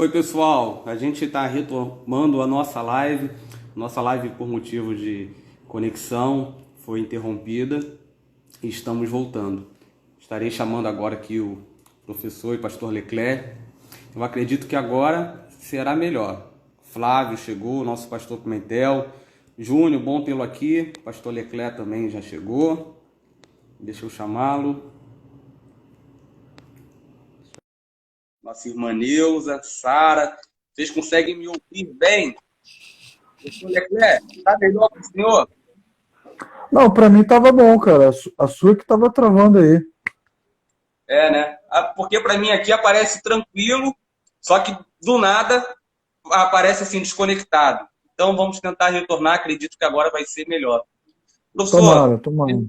Oi, pessoal. A gente está retomando a nossa live. Nossa live, por motivo de conexão, foi interrompida e estamos voltando. Estarei chamando agora aqui o professor e pastor Leclerc. Eu acredito que agora será melhor. Flávio chegou, nosso pastor Pimentel. Júnior, bom tê-lo aqui. Pastor Leclerc também já chegou. Deixa eu chamá-lo. Nossa irmã Neuza, Sara. Vocês conseguem me ouvir bem? Pastor Leclerc, está melhor para o senhor? Não, pra mim tava bom, cara. A sua que tava travando aí. É, né? Porque para mim aqui aparece tranquilo, só que do nada aparece assim desconectado. Então vamos tentar retornar, acredito que agora vai ser melhor. Professor, Tomara, tomara.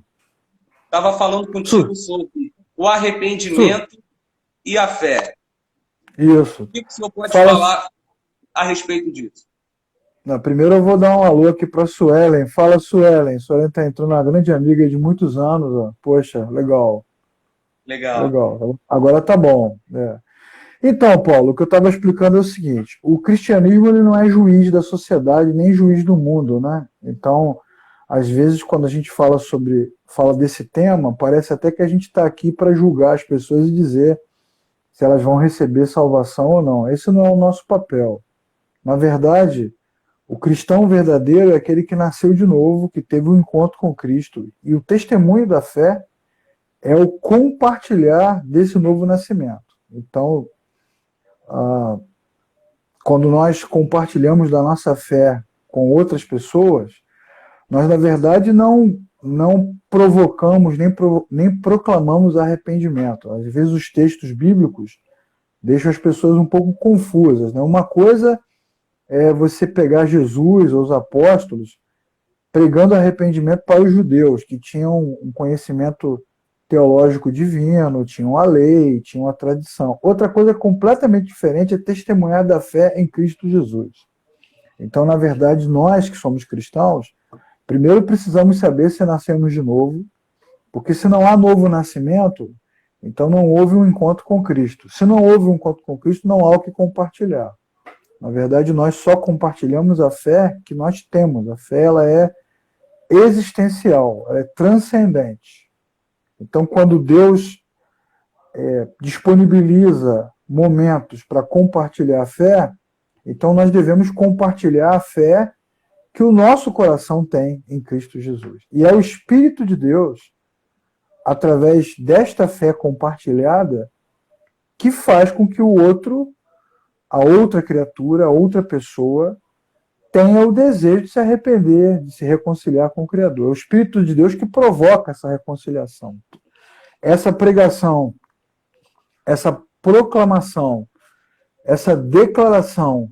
estava falando contigo Su, sobre o Su, arrependimento e a fé. isso. O que o senhor pode Fala. falar a respeito disso? Não, primeiro eu vou dar um alô aqui pra Suelen. Fala, Suelen. Suelen tá entrando, uma grande amiga de muitos anos, ó. Poxa, legal, Legal. legal. Agora tá bom. É. Então, Paulo, o que eu estava explicando é o seguinte: o cristianismo ele não é juiz da sociedade nem juiz do mundo, né? Então, às vezes, quando a gente fala desse tema, parece até que a gente está aqui para julgar as pessoas e dizer se elas vão receber salvação ou não. Esse não é o nosso papel. Na verdade, o cristão verdadeiro é aquele que nasceu de novo, que teve um encontro com Cristo. E o testemunho da fé é o compartilhar desse novo nascimento. Então, ah, quando nós compartilhamos da nossa fé com outras pessoas, nós, na verdade, não provocamos nem proclamamos arrependimento. Às vezes, os textos bíblicos deixam as pessoas um pouco confusas. Né? Uma coisa é você pegar Jesus ou os apóstolos pregando arrependimento para os judeus, que tinham um conhecimento teológico divino, tinham a lei, tinham a tradição. Outra coisa completamente diferente é testemunhar da fé em Cristo Jesus. Então, na verdade, nós que somos cristãos, primeiro precisamos saber se nascemos de novo, porque se não há novo nascimento, então não houve um encontro com Cristo. Se não houve um encontro com Cristo, não há o que compartilhar. Na verdade, nós só compartilhamos a fé que nós temos. A fé ela é existencial, ela é transcendente. Então, quando Deus disponibiliza momentos para compartilhar a fé, então nós devemos compartilhar a fé que o nosso coração tem em Cristo Jesus. E é o Espírito de Deus, através desta fé compartilhada, que faz com que o outro, a outra criatura, a outra pessoa, tenha o desejo de se arrepender, de se reconciliar com o Criador. É o Espírito de Deus que provoca essa reconciliação. Essa pregação, essa proclamação, essa declaração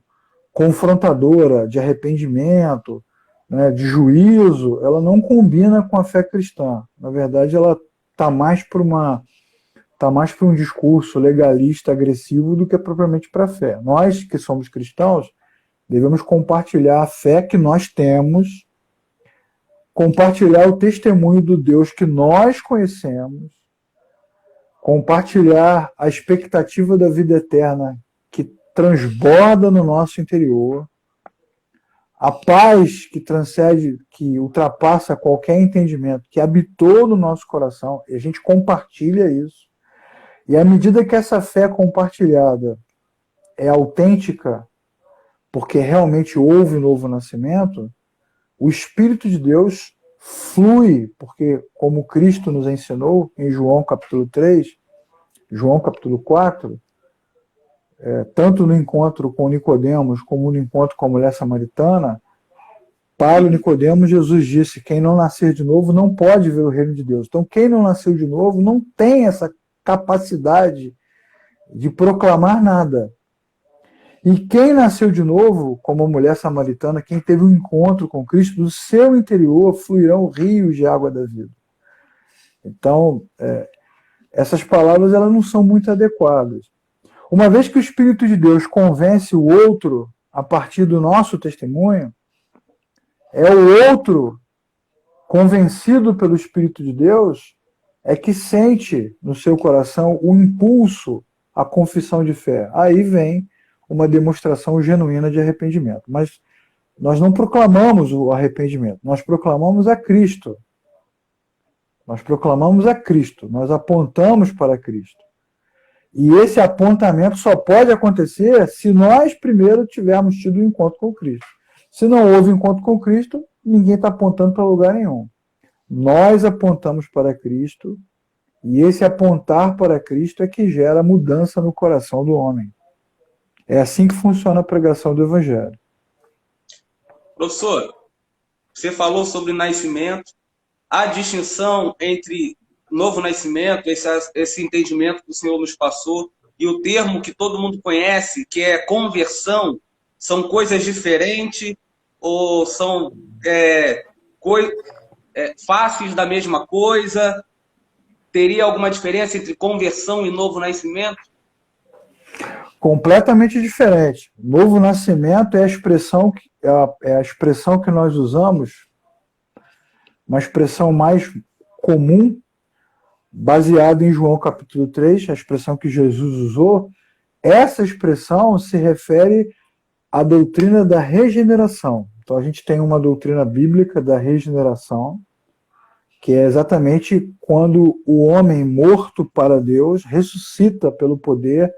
confrontadora de arrependimento, né, de juízo, ela não combina com a fé cristã. Na verdade, ela está mais para um discurso legalista, agressivo, do que propriamente para a fé. Nós, que somos cristãos, devemos compartilhar a fé que nós temos, compartilhar o testemunho do Deus que nós conhecemos, compartilhar a expectativa da vida eterna que transborda no nosso interior, a paz que transcende, que ultrapassa qualquer entendimento, que habitou no nosso coração, e a gente compartilha isso. E à medida que essa fé compartilhada é autêntica, porque realmente houve um novo nascimento, o Espírito de Deus flui, porque como Cristo nos ensinou em João capítulo 3, João capítulo 4, tanto no encontro com Nicodemos como no encontro com a mulher samaritana, para o Nicodemos Jesus disse: quem não nascer de novo não pode ver o reino de Deus. Então quem não nasceu de novo não tem essa capacidade de proclamar nada. E quem nasceu de novo, como a mulher samaritana, quem teve um encontro com Cristo, do seu interior fluirão rios de água da vida. Então, essas palavras elas não são muito adequadas. Uma vez que o Espírito de Deus convence o outro a partir do nosso testemunho, é o outro, convencido pelo Espírito de Deus, é que sente no seu coração o impulso à confissão de fé. Aí vem uma demonstração genuína de arrependimento. Mas nós não proclamamos o arrependimento, nós proclamamos a Cristo. Nós proclamamos a Cristo, nós apontamos para Cristo. E esse apontamento só pode acontecer se nós primeiro tivermos tido um encontro com Cristo. Se não houve encontro com Cristo, ninguém está apontando para lugar nenhum. Nós apontamos para Cristo, e esse apontar para Cristo é que gera mudança no coração do homem. É assim que funciona a pregação do Evangelho. Professor, você falou sobre nascimento, a distinção entre novo nascimento, esse entendimento que o senhor nos passou, e o termo que todo mundo conhece, que é conversão, são coisas diferentes ou são faces da mesma coisa? Teria alguma diferença entre conversão e novo nascimento? Completamente diferente. Novo nascimento é a expressão que nós usamos, uma expressão mais comum, baseada em João capítulo 3, a expressão que Jesus usou. Essa expressão se refere à doutrina da regeneração. Então a gente tem uma doutrina bíblica da regeneração, que é exatamente quando o homem morto para Deus ressuscita pelo poder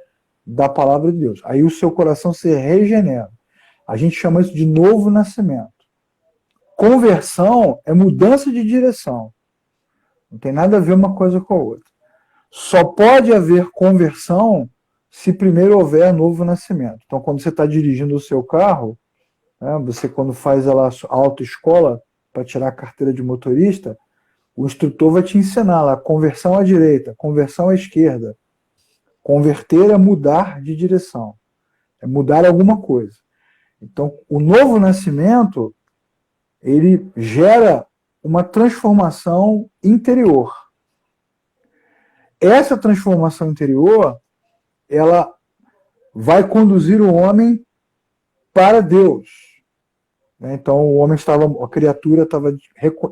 da palavra de Deus. Aí o seu coração se regenera. A gente chama isso de novo nascimento. Conversão é mudança de direção. Não tem nada a ver uma coisa com a outra. Só pode haver conversão se primeiro houver novo nascimento. Então, quando você está dirigindo o seu carro, né, você quando faz a autoescola para tirar a carteira de motorista, o instrutor vai te ensinar lá, conversão à direita, conversão à esquerda. Converter é mudar de direção, é mudar alguma coisa. Então, o novo nascimento, ele gera uma transformação interior. Essa transformação interior, ela vai conduzir o homem para Deus. Então, a criatura estava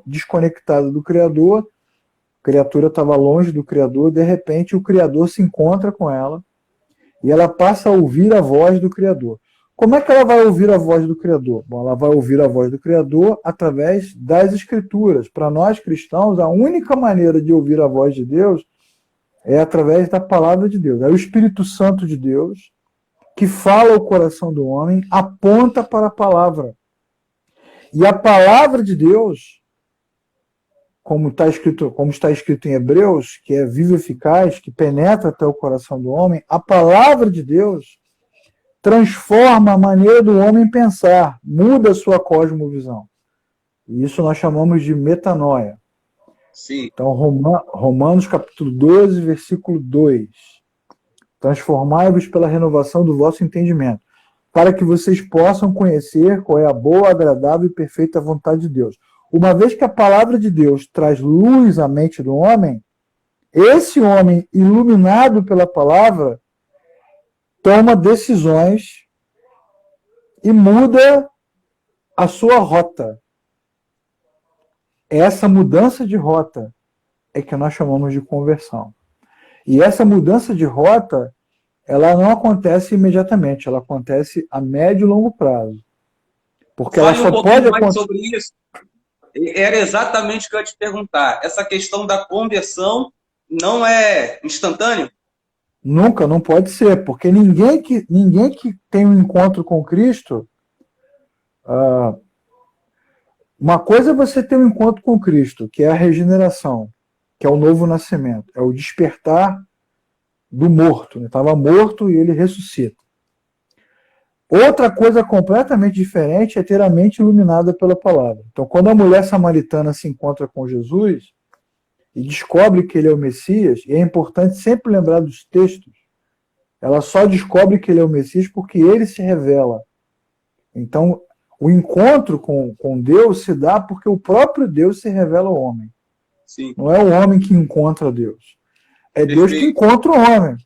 desconectada do Criador, a criatura estava longe do Criador, de repente o Criador se encontra com ela e ela passa a ouvir a voz do Criador. Como é que ela vai ouvir a voz do Criador? Bom, ela vai ouvir a voz do Criador através das Escrituras. Para nós cristãos, a única maneira de ouvir a voz de Deus é através da palavra de Deus. Aí o Espírito Santo de Deus, que fala ao coração do homem, aponta para a palavra. E a palavra de Deus, como está escrito em Hebreus, que é viva e eficaz, que penetra até o coração do homem, a palavra de Deus transforma a maneira do homem pensar, muda a sua cosmovisão. E isso nós chamamos de metanoia. Sim. Então, Romanos capítulo 12, versículo 2. Transformai-vos pela renovação do vosso entendimento, para que vocês possam conhecer qual é a boa, agradável e perfeita vontade de Deus. Uma vez que a palavra de Deus traz luz à mente do homem, esse homem, iluminado pela palavra, toma decisões e muda a sua rota. Essa mudança de rota é que nós chamamos de conversão. E essa mudança de rota, ela não acontece imediatamente, ela acontece a médio e longo prazo. Porque ela só pode acontecer sobre isso. Era exatamente o que eu ia te perguntar. Essa questão da conversão não é instantâneo? Nunca, não pode ser, porque ninguém que tem um encontro com Cristo, uma coisa é você ter um encontro com Cristo, que é a regeneração, que é o novo nascimento, é o despertar do morto. Ele estava morto e ele ressuscita. Outra coisa completamente diferente é ter a mente iluminada pela palavra. Então, quando a mulher samaritana se encontra com Jesus e descobre que ele é o Messias, e é importante sempre lembrar dos textos, ela só descobre que ele é o Messias porque ele se revela. Então, o encontro com Deus se dá porque o próprio Deus se revela ao homem. Sim. Não é o homem que encontra Deus. É Deus que encontra o homem.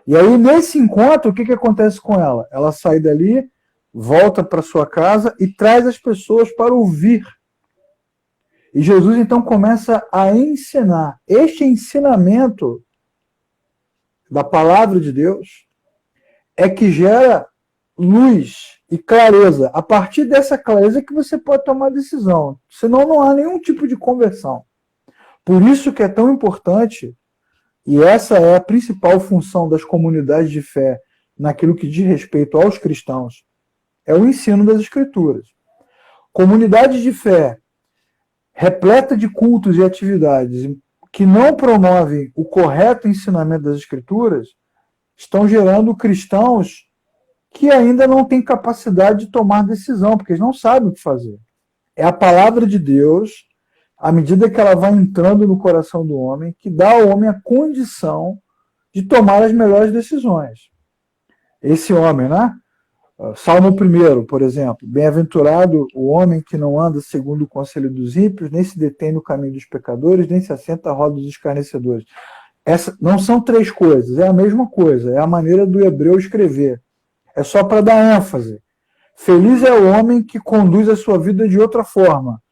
E aí, nesse encontro, o que acontece com ela? Ela sai dali, volta para sua casa e traz as pessoas para ouvir. E Jesus, então, começa a ensinar. Este ensinamento da palavra de Deus é que gera luz e clareza. A partir dessa clareza que você pode tomar decisão. Senão não há nenhum tipo de conversão. Por isso que é tão importante, e essa é a principal função das comunidades de fé naquilo que diz respeito aos cristãos, é o ensino das Escrituras. Comunidades de fé repleta de cultos e atividades que não promovem o correto ensinamento das Escrituras estão gerando cristãos que ainda não têm capacidade de tomar decisão, porque eles não sabem o que fazer. É a palavra de Deus, à medida que ela vai entrando no coração do homem, que dá ao homem a condição de tomar as melhores decisões. Esse homem, né? Salmo 1, por exemplo, bem-aventurado o homem que não anda segundo o conselho dos ímpios, nem se detém no caminho dos pecadores, nem se assenta à roda dos escarnecedores. Não são três coisas, é a mesma coisa, é a maneira do hebreu escrever. É só para dar ênfase. Feliz é o homem que conduz a sua vida de outra forma,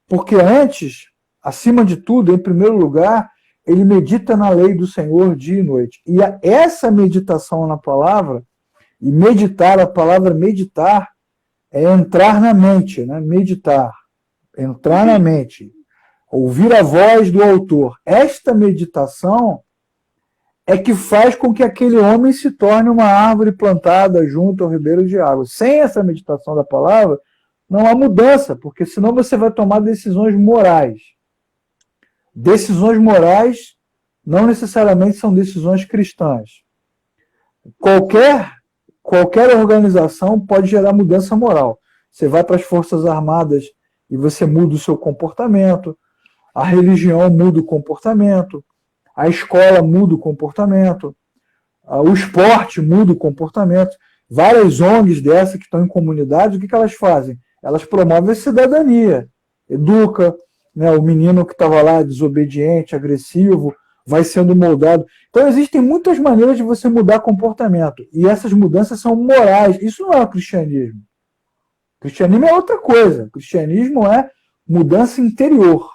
porque antes, acima de tudo, em primeiro lugar, ele medita na lei do Senhor dia e noite. E essa meditação na palavra, e meditar, a palavra meditar, é entrar na mente, né? Meditar, entrar na mente, ouvir a voz do autor. Esta meditação é que faz com que aquele homem se torne uma árvore plantada junto ao ribeiro de água. Sem essa meditação da palavra, não há mudança, porque senão você vai tomar decisões morais. Decisões morais não necessariamente são decisões cristãs. Qualquer organização pode gerar mudança moral. Você vai para as Forças Armadas e você muda o seu comportamento, a religião muda o comportamento, a escola muda o comportamento, o esporte muda o comportamento. Várias ONGs dessas que estão em comunidades, o que elas fazem? Elas promovem a cidadania, educa, né, o menino que estava lá desobediente, agressivo, vai sendo moldado. Então existem muitas maneiras de você mudar comportamento, e essas mudanças são morais. Isso não é o cristianismo. O cristianismo é outra coisa. O cristianismo é mudança interior.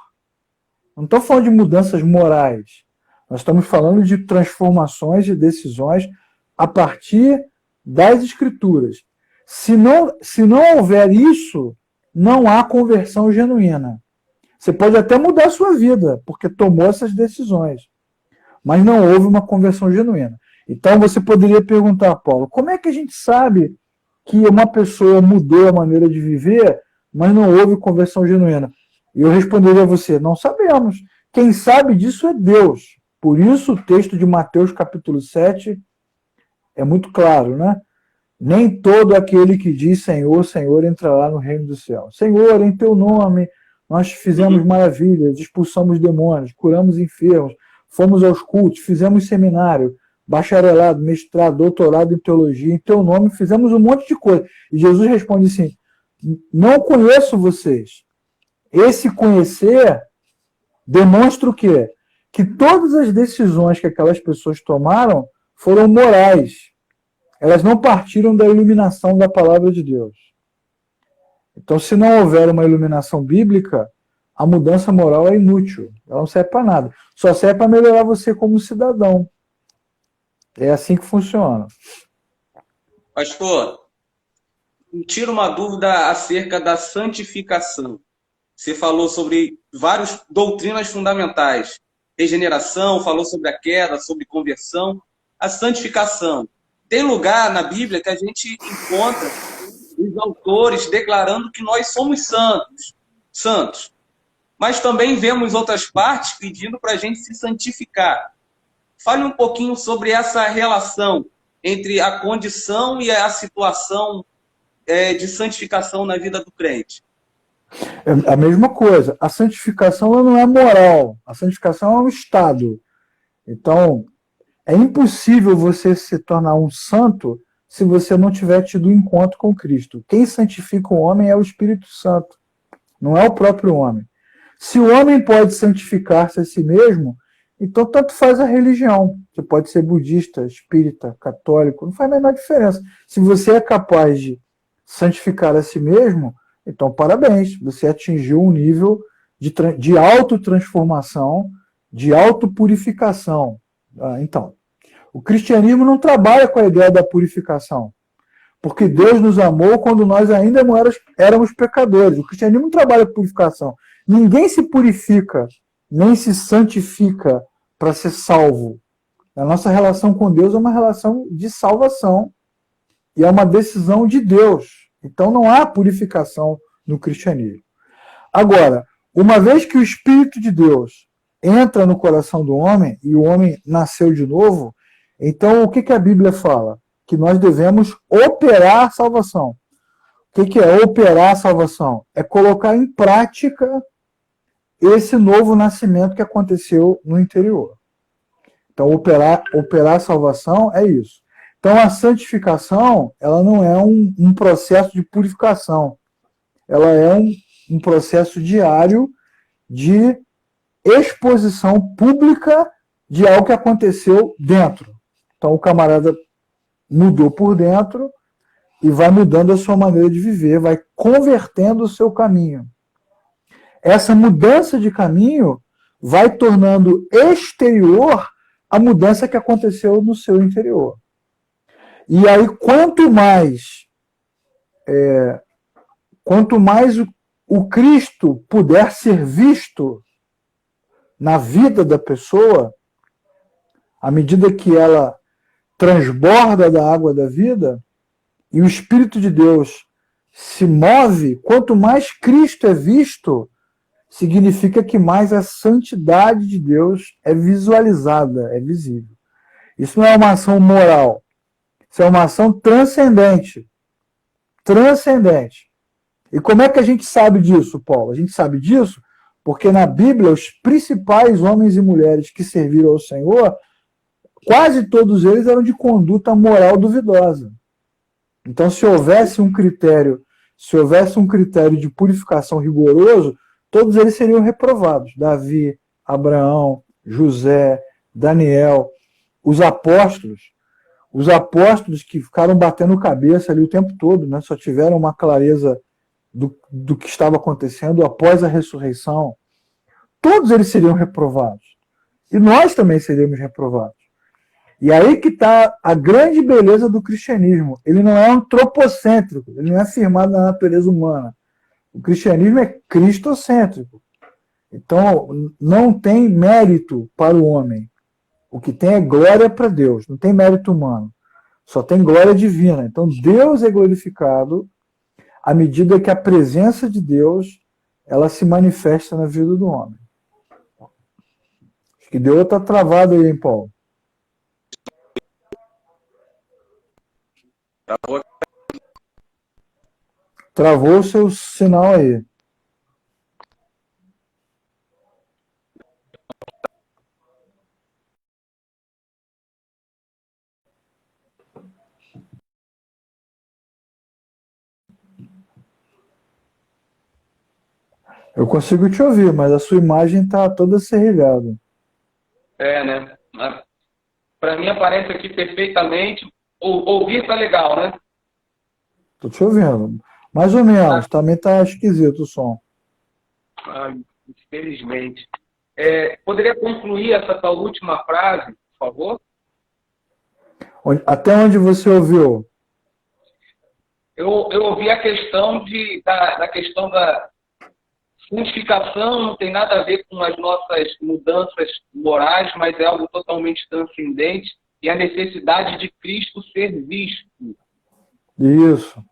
Não estou falando de mudanças morais. Nós estamos falando de transformações de decisões a partir das Escrituras. Se não houver isso, não há conversão genuína. Você pode até mudar a sua vida, porque tomou essas decisões, mas não houve uma conversão genuína. Então você poderia perguntar, Paulo, como é que a gente sabe que uma pessoa mudou a maneira de viver, mas não houve conversão genuína? E eu responderia a você, não sabemos. Quem sabe disso é Deus. Por isso o texto de Mateus capítulo 7 é muito claro, né? Nem todo aquele que diz Senhor, Senhor entrará no reino do céu. Senhor, em teu nome nós fizemos maravilhas, expulsamos demônios, curamos enfermos, fomos aos cultos, fizemos seminário, bacharelado, mestrado, doutorado em teologia, em teu nome fizemos um monte de coisa. E Jesus responde assim, não conheço vocês. Esse conhecer demonstra o quê? Que todas as decisões que aquelas pessoas tomaram foram morais. Elas não partiram da iluminação da palavra de Deus. Então, se não houver uma iluminação bíblica, a mudança moral é inútil. Ela não serve para nada. Só serve para melhorar você como cidadão. É assim que funciona. Pastor, tira uma dúvida acerca da santificação. Você falou sobre várias doutrinas fundamentais. Regeneração, falou sobre a queda, sobre conversão. A santificação. Tem lugar na Bíblia que a gente encontra os autores declarando que nós somos santos. Mas também vemos outras partes pedindo para a gente se santificar. Fale um pouquinho sobre essa relação entre a condição e a situação de santificação na vida do crente. É a mesma coisa. A santificação ela não é moral. A santificação é um estado. Então, é impossível você se tornar um santo se você não tiver tido um encontro com Cristo. Quem santifica o homem é o Espírito Santo, não é o próprio homem. Se o homem pode santificar-se a si mesmo, então tanto faz a religião. Você pode ser budista, espírita, católico, não faz a menor diferença. Se você é capaz de santificar a si mesmo, então parabéns, você atingiu um nível de autotransformação, de autopurificação. Então, o cristianismo não trabalha com a ideia da purificação. Porque Deus nos amou quando nós ainda éramos pecadores. O cristianismo não trabalha com purificação. Ninguém se purifica, nem se santifica para ser salvo. A nossa relação com Deus é uma relação de salvação e é uma decisão de Deus. Então não há purificação no cristianismo. Agora, uma vez que o Espírito de Deus entra no coração do homem e o homem nasceu de novo, então o que a Bíblia fala? Que nós devemos operar a salvação. O que é operar a salvação? É colocar em prática esse novo nascimento que aconteceu no interior. Então, operar a salvação é isso. Então, a santificação, ela não é um processo de purificação. Ela é um processo diário de exposição pública de algo que aconteceu dentro. Então, o camarada mudou por dentro e vai mudando a sua maneira de viver, vai convertendo o seu caminho. Essa mudança de caminho vai tornando exterior a mudança que aconteceu no seu interior. E aí, quanto mais o Cristo puder ser visto na vida da pessoa, à medida que ela transborda da água da vida, e o Espírito de Deus se move, quanto mais Cristo é visto, significa que mais a santidade de Deus é visualizada, é visível. Isso não é uma ação moral, isso é uma ação transcendente. Transcendente. E como é que a gente sabe disso, Paulo? A gente sabe disso porque na Bíblia os principais homens e mulheres que serviram ao Senhor, quase todos eles eram de conduta moral duvidosa. Então, se houvesse um critério de purificação rigoroso, todos eles seriam reprovados. Davi, Abraão, José, Daniel, os apóstolos que ficaram batendo cabeça ali o tempo todo, né? Só tiveram uma clareza do que estava acontecendo após a ressurreição. Todos eles seriam reprovados. E nós também seríamos reprovados. E aí que está a grande beleza do cristianismo. Ele não é antropocêntrico, ele não é firmado na natureza humana. O cristianismo é cristocêntrico. Então, não tem mérito para o homem. O que tem é glória para Deus, não tem mérito humano. Só tem glória divina. Então, Deus é glorificado à medida que a presença de Deus ela se manifesta na vida do homem. Acho que Deus está travado aí, hein, Paulo? Travou o seu sinal aí. Eu consigo te ouvir, mas a sua imagem está toda serrilhada. Né? Para mim aparece aqui perfeitamente. Ouvir tá legal, né? Tô te ouvindo. Mais ou menos. Também tá esquisito o som. Infelizmente. Poderia concluir essa tua última frase, por favor? Até onde você ouviu? Eu ouvi a questão da questão da santificação, não tem nada a ver com as nossas mudanças morais, mas é algo totalmente transcendente e a necessidade de Cristo ser visto. Isso.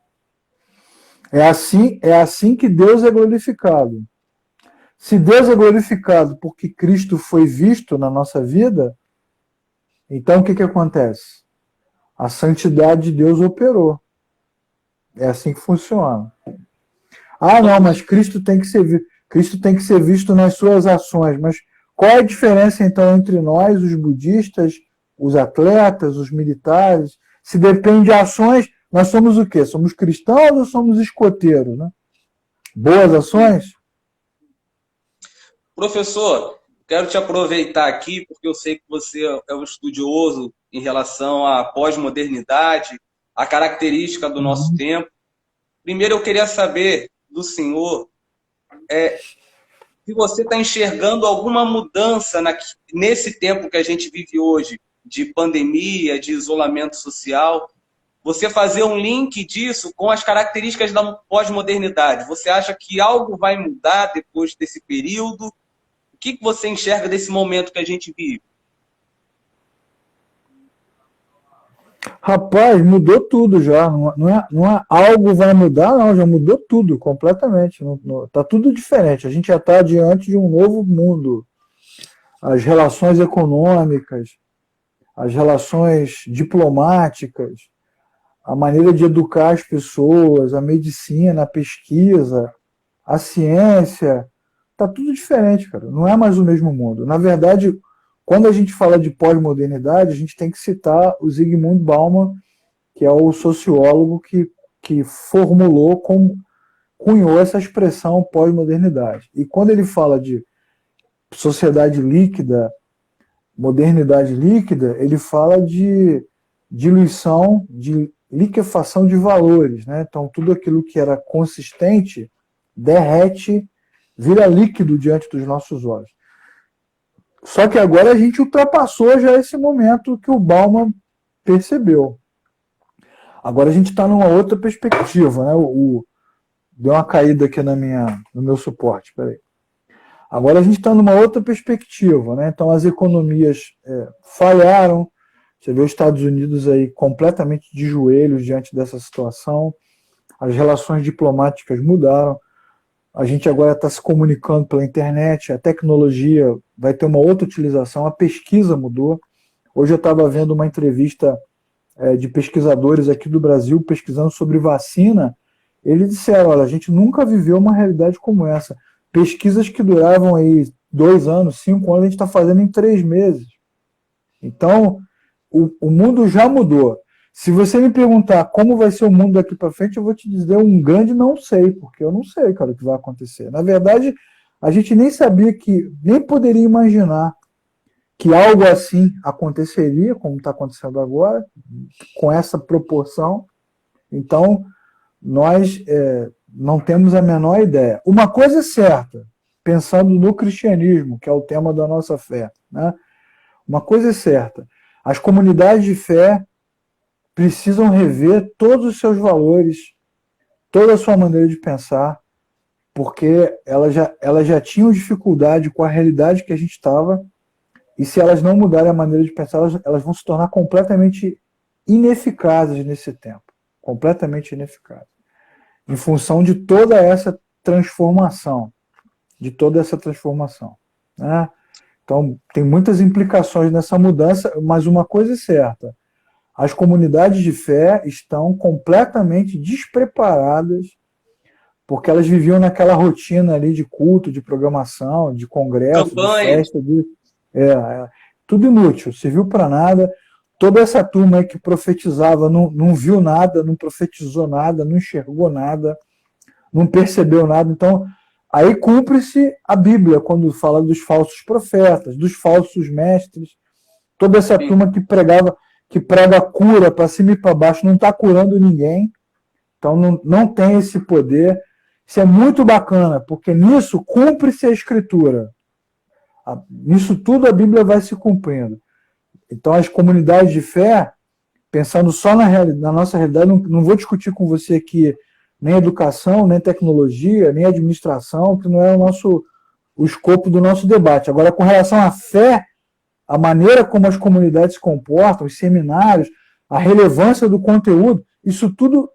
É assim que Deus é glorificado. Se Deus é glorificado porque Cristo foi visto na nossa vida, então o que acontece? A santidade de Deus operou. É assim que funciona. Não, mas Cristo tem que ser visto nas suas ações. Mas qual é a diferença, então, entre nós, os budistas, os atletas, os militares? Se depende de ações, nós somos o quê? Somos cristãos ou somos escoteiros, né? Boas ações? Professor, quero te aproveitar aqui, porque eu sei que você é um estudioso em relação à pós-modernidade, a característica do nosso tempo. Primeiro, eu queria saber do senhor se você está enxergando alguma mudança nesse tempo que a gente vive hoje, de pandemia, de isolamento social, você fazer um link disso com as características da pós-modernidade. Você acha que algo vai mudar depois desse período? O que você enxerga desse momento que a gente vive? Rapaz, mudou tudo já. Não é algo vai mudar, não. Já mudou tudo completamente. Tá tudo diferente. A gente já está diante de um novo mundo. As relações econômicas, as relações diplomáticas, a maneira de educar as pessoas, a medicina, a pesquisa, a ciência, tá tudo diferente, cara. Não é mais o mesmo mundo. Na verdade, quando a gente fala de pós-modernidade, a gente tem que citar o Zygmunt Bauman, que é o sociólogo que formulou, cunhou essa expressão pós-modernidade. E quando ele fala de sociedade líquida, modernidade líquida, ele fala de diluição, de liquefação de valores, né? Então, tudo aquilo que era consistente derrete, vira líquido diante dos nossos olhos. Só que agora a gente ultrapassou já esse momento que o Bauman percebeu. Agora a gente está numa outra perspectiva, né? Deu uma caída aqui no meu suporte, peraí. Agora a gente está numa outra perspectiva, né? Então as economias falharam. Você vê os Estados Unidos aí completamente de joelhos diante dessa situação. As relações diplomáticas mudaram. A gente agora está se comunicando pela internet. A tecnologia vai ter uma outra utilização. A pesquisa mudou. Hoje eu estava vendo uma entrevista de pesquisadores aqui do Brasil pesquisando sobre vacina. Eles disseram, olha, a gente nunca viveu uma realidade como essa. Pesquisas que duravam aí 2 anos, 5 anos, a gente está fazendo em 3 meses. Então, o mundo já mudou. Se você me perguntar como vai ser o mundo daqui para frente, eu vou te dizer um grande não sei, porque eu não sei, cara, o que vai acontecer. Na verdade, a gente nem sabia nem poderia imaginar que algo assim aconteceria, como está acontecendo agora, com essa proporção. Então, nós não temos a menor ideia. Uma coisa é certa, pensando no cristianismo, que é o tema da nossa fé, né? Uma coisa é certa, as comunidades de fé precisam rever todos os seus valores, toda a sua maneira de pensar, porque elas já tinham dificuldade com a realidade que a gente estava, e se elas não mudarem a maneira de pensar, elas vão se tornar completamente ineficazes nesse tempo. Completamente ineficazes. Em função de toda essa transformação. Né? Então, tem muitas implicações nessa mudança, mas uma coisa é certa. As comunidades de fé estão completamente despreparadas, porque elas viviam naquela rotina ali de culto, de programação, de congresso, campanha, de festa, tudo inútil, serviu para nada. Toda essa turma aí que profetizava não viu nada, não profetizou nada, não enxergou nada, não percebeu nada. Então, aí cumpre-se a Bíblia quando fala dos falsos profetas, dos falsos mestres. Toda essa turma que prega cura para cima e para baixo, não está curando ninguém. Então, não tem esse poder. Isso é muito bacana, porque nisso cumpre-se a Escritura. Nisso tudo a Bíblia vai se cumprindo. Então, as comunidades de fé, pensando só na nossa realidade, não vou discutir com você aqui nem educação, nem tecnologia, nem administração, que não é o escopo do nosso debate. Agora, com relação à fé, a maneira como as comunidades se comportam, os seminários, a relevância do conteúdo, isso tudo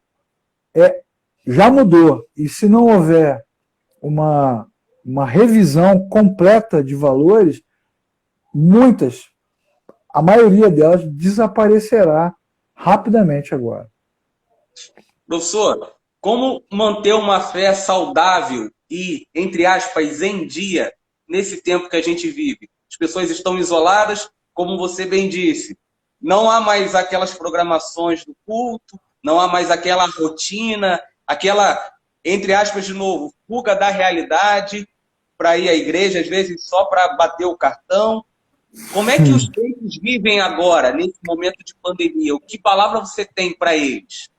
já mudou. E se não houver uma revisão completa de valores, a maioria delas desaparecerá rapidamente agora. Professor, como manter uma fé saudável e, entre aspas, em dia, nesse tempo que a gente vive? As pessoas estão isoladas, como você bem disse. Não há mais aquelas programações do culto, não há mais aquela rotina, aquela, entre aspas, de novo, fuga da realidade para ir à igreja, às vezes só para bater o cartão. Como é que os crentes vivem agora, nesse momento de pandemia? Que palavra você tem para eles?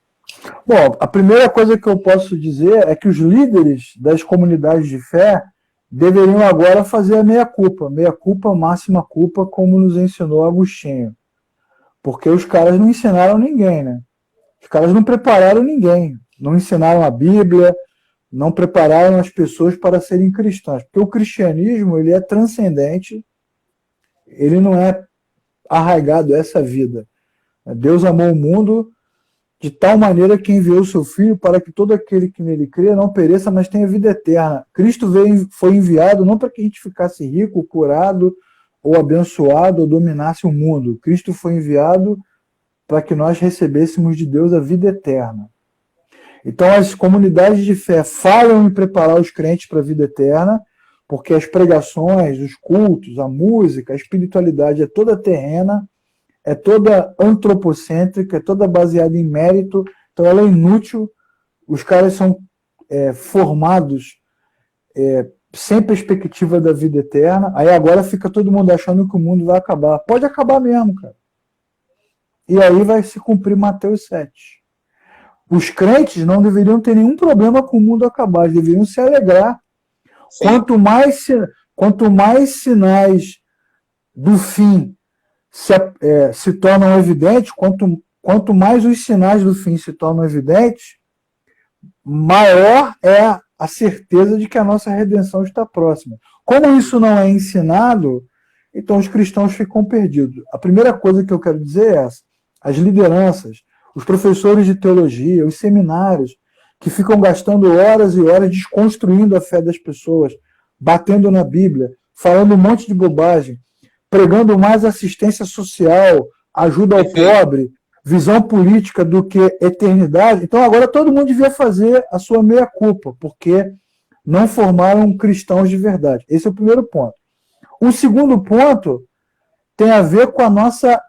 Bom, a primeira coisa que eu posso dizer é que os líderes das comunidades de fé deveriam agora fazer a meia-culpa, máxima culpa, como nos ensinou Agostinho. Porque os caras não ensinaram ninguém, né? Os caras não prepararam ninguém, não ensinaram a Bíblia, não prepararam as pessoas para serem cristãs. Porque o cristianismo, ele é transcendente, ele não é arraigado a essa vida. Deus amou o mundo de tal maneira que enviou o seu Filho para que todo aquele que nele crê não pereça, mas tenha vida eterna. Cristo foi enviado não para que a gente ficasse rico, curado, ou abençoado, ou dominasse o mundo. Cristo foi enviado para que nós recebêssemos de Deus a vida eterna. Então as comunidades de fé falam em preparar os crentes para a vida eterna, porque as pregações, os cultos, a música, a espiritualidade é toda terrena, é toda antropocêntrica, é toda baseada em mérito, então ela é inútil. Os caras são formados sem perspectiva da vida eterna. Aí agora fica todo mundo achando que o mundo vai acabar. Pode acabar mesmo, cara. E aí vai se cumprir Mateus 7. Os crentes não deveriam ter nenhum problema com o mundo acabar, eles deveriam se alegrar. Quanto mais sinais do fim se tornam evidentes, quanto mais os sinais do fim se tornam evidentes, maior é a certeza de que a nossa redenção está próxima. Como isso não é ensinado, então os cristãos ficam perdidos. A primeira coisa que eu quero dizer é essa: as lideranças, os professores de teologia, os seminários, que ficam gastando horas e horas desconstruindo a fé das pessoas, batendo na Bíblia, falando um monte de bobagem, pregando mais assistência social, ajuda ao pobre, visão política do que eternidade. Então agora todo mundo devia fazer a sua meia-culpa, porque não formaram cristãos de verdade. Esse é o primeiro ponto. O segundo ponto tem a ver com a nossa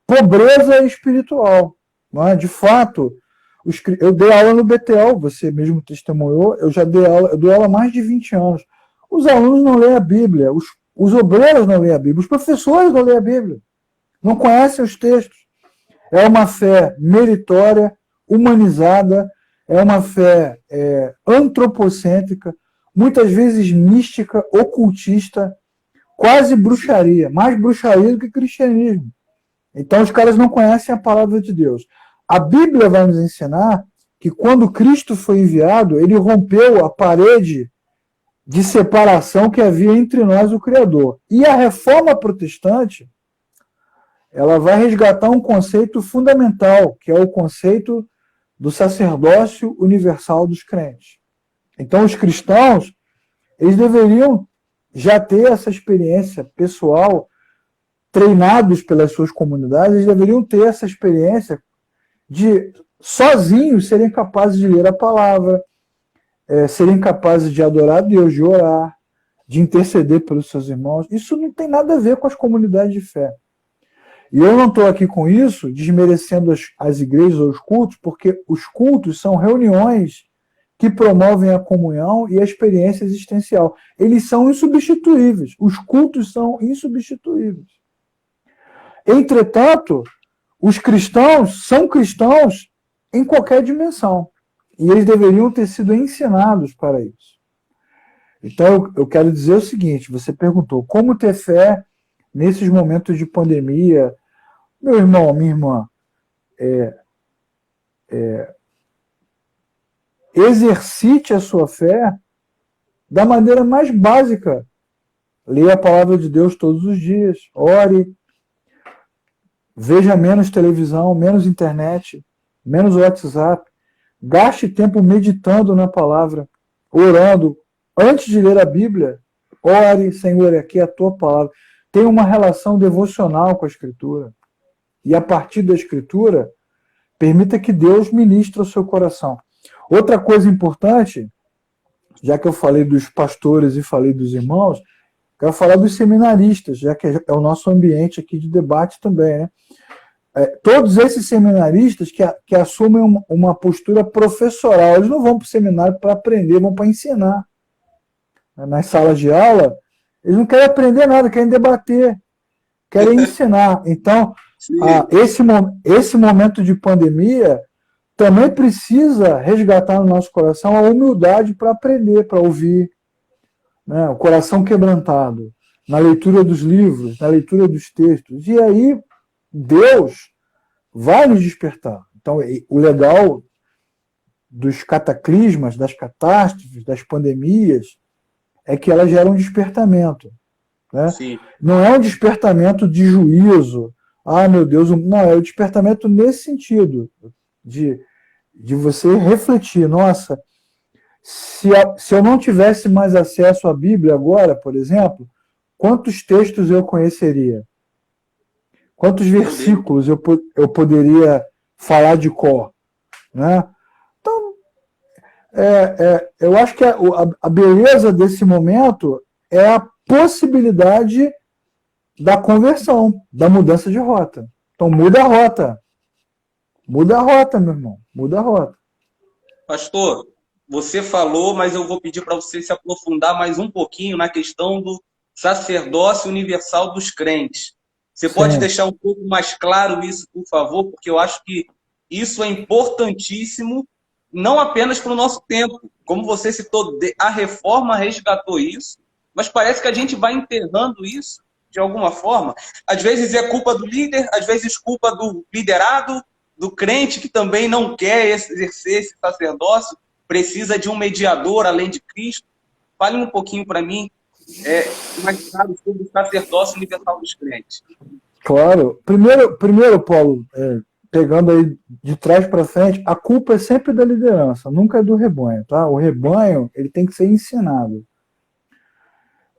pobreza espiritual. Não é? De fato, eu dei aula no BTL, você mesmo testemunhou, eu dou aula há mais de 20 anos. Os alunos não leem a Bíblia, os obreiros não leem a Bíblia, os professores não leem a Bíblia, não conhecem os textos. É uma fé meritória, humanizada, é uma fé antropocêntrica, muitas vezes mística, ocultista, quase bruxaria, mais bruxaria do que cristianismo. Então os caras não conhecem a palavra de Deus. A Bíblia vai nos ensinar que quando Cristo foi enviado, ele rompeu a parede de separação que havia entre nós e o Criador. E a reforma protestante, ela vai resgatar um conceito fundamental, que é o conceito do sacerdócio universal dos crentes. Então os cristãos, eles deveriam já ter essa experiência pessoal, treinados pelas suas comunidades, eles deveriam ter essa experiência de sozinhos serem capazes de ler a palavra, serem capazes de adorar a Deus, de orar, de interceder pelos seus irmãos. Isso não tem nada a ver com as comunidades de fé. E eu não estou aqui com isso desmerecendo as igrejas ou os cultos, porque os cultos são reuniões que promovem a comunhão e a experiência existencial. Eles são insubstituíveis. Os cultos são insubstituíveis. Entretanto, os cristãos são cristãos em qualquer dimensão. E eles deveriam ter sido ensinados para isso. Então, eu quero dizer o seguinte: você perguntou como ter fé nesses momentos de pandemia. Meu irmão, minha irmã, exercite a sua fé da maneira mais básica. Leia a palavra de Deus todos os dias, ore, veja menos televisão, menos internet, menos WhatsApp, gaste tempo meditando na palavra, orando. Antes de ler a Bíblia, ore: Senhor, aqui é a tua palavra. Tenha uma relação devocional com a Escritura. E a partir da Escritura, permita que Deus ministre o seu coração. Outra coisa importante, já que eu falei dos pastores e falei dos irmãos, quero falar dos seminaristas, já que é o nosso ambiente aqui de debate também, né? Todos esses seminaristas que assumem uma postura professoral, eles não vão para o seminário para aprender, vão para ensinar. Nas salas de aula, eles não querem aprender nada, querem debater, querem ensinar. Então, esse momento de pandemia também precisa resgatar no nosso coração a humildade para aprender, para ouvir, né? O coração quebrantado, na leitura dos livros, na leitura dos textos. E aí, Deus vai nos despertar. Então, o legal dos cataclismas, das catástrofes, das pandemias, é que elas geram um despertamento. Né? Sim. Não é um despertamento de juízo, ah, meu Deus, não, é o despertamento nesse sentido, de você refletir, nossa, se eu não tivesse mais acesso à Bíblia agora, por exemplo, quantos textos eu conheceria? Quantos versículos eu poderia falar de cor? Né? Então, eu acho que a beleza desse momento é a possibilidade da conversão, da mudança de rota. Então, muda a rota. Muda a rota, meu irmão. Muda a rota. Pastor, você falou, mas eu vou pedir para você se aprofundar mais um pouquinho na questão do sacerdócio universal dos crentes. Você pode deixar um pouco mais claro isso, por favor? Porque eu acho que isso é importantíssimo, não apenas para o nosso tempo. Como você citou, a reforma resgatou isso, mas parece que a gente vai enterrando isso de alguma forma. Às vezes é culpa do líder, às vezes culpa do liderado, do crente que também não quer exercer esse sacerdócio, precisa de um mediador além de Cristo. Fale um pouquinho para mim mais claro sobre o sacerdócio universal dos crentes. Claro. Primeiro Paulo, pegando aí de trás para frente, a culpa é sempre da liderança, nunca é do rebanho. Tá? O rebanho ele tem que ser ensinado.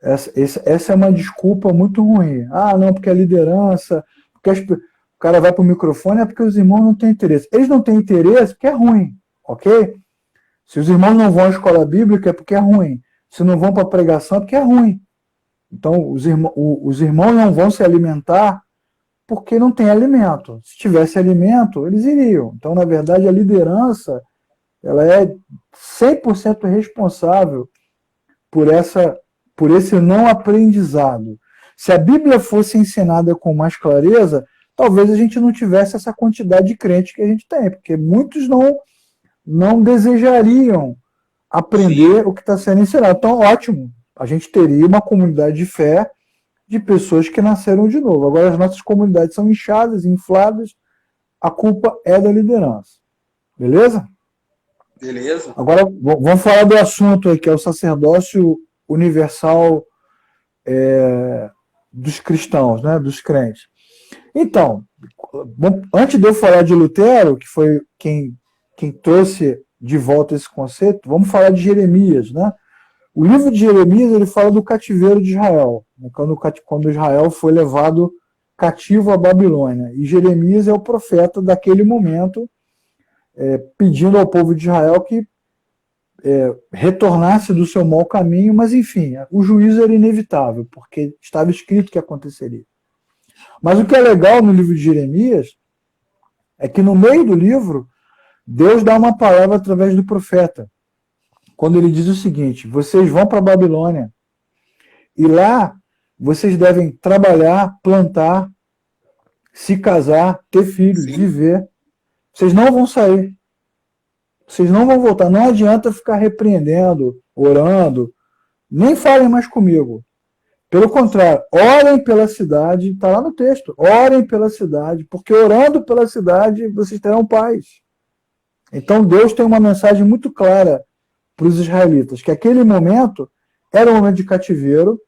Essa é uma desculpa muito ruim. Ah, não, porque a liderança, porque o cara vai para o microfone, é porque os irmãos não têm interesse. Eles não têm interesse porque é ruim, ok? Se os irmãos não vão à escola bíblica é porque é ruim. Se não vão para a pregação é porque é ruim. Então, os irmãos não vão se alimentar porque não tem alimento. Se tivesse alimento, eles iriam. Então, na verdade, a liderança ela é 100% responsável por esse não aprendizado. Se a Bíblia fosse ensinada com mais clareza, talvez a gente não tivesse essa quantidade de crentes que a gente tem, porque muitos não desejariam aprender o que está sendo ensinado. Então, ótimo, a gente teria uma comunidade de fé de pessoas que nasceram de novo. Agora, as nossas comunidades são inchadas, infladas, a culpa é da liderança. Beleza? Beleza. Agora, vamos falar do assunto aí, que é o sacerdócio universal dos cristãos, né, dos crentes. Então, antes de eu falar de Lutero, que foi quem trouxe de volta esse conceito, vamos falar de Jeremias, né? O livro de Jeremias ele fala do cativeiro de Israel, né? Quando Israel foi levado cativo à Babilônia. E Jeremias é o profeta daquele momento, pedindo ao povo de Israel que retornasse do seu mau caminho, mas enfim, o juízo era inevitável, porque estava escrito que aconteceria. Mas o que é legal no livro de Jeremias é que no meio do livro, Deus dá uma palavra através do profeta, quando ele diz o seguinte: vocês vão para a Babilônia, e lá vocês devem trabalhar, plantar, se casar, ter filhos, viver. Vocês não vão sair. Vocês não vão voltar. Não adianta ficar repreendendo, orando. Nem falem mais comigo. Pelo contrário, orem pela cidade. Está lá no texto. Orem pela cidade, porque orando pela cidade vocês terão paz. Então Deus tem uma mensagem muito clara para os israelitas, que aquele momento era um momento de cativeiro.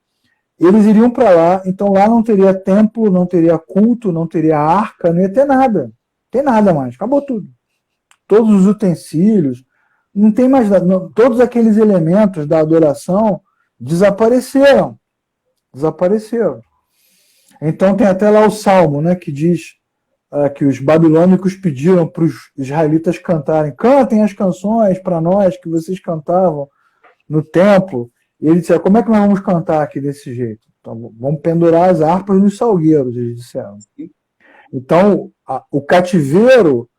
Eles iriam para lá, então lá não teria templo, não teria culto, não teria arca, não ia ter nada. Não tem nada mais. Acabou tudo. Todos os utensílios, não tem mais nada. Todos aqueles elementos da adoração desapareceram. Desapareceram. Então tem até lá o Salmo, né, que diz que os babilônicos pediram para os israelitas cantarem. Cantem as canções para nós que vocês cantavam no templo. E ele disse: como é que nós vamos cantar aqui desse jeito? Então, vamos pendurar as harpas nos salgueiros, eles disseram. Então, o cativeiro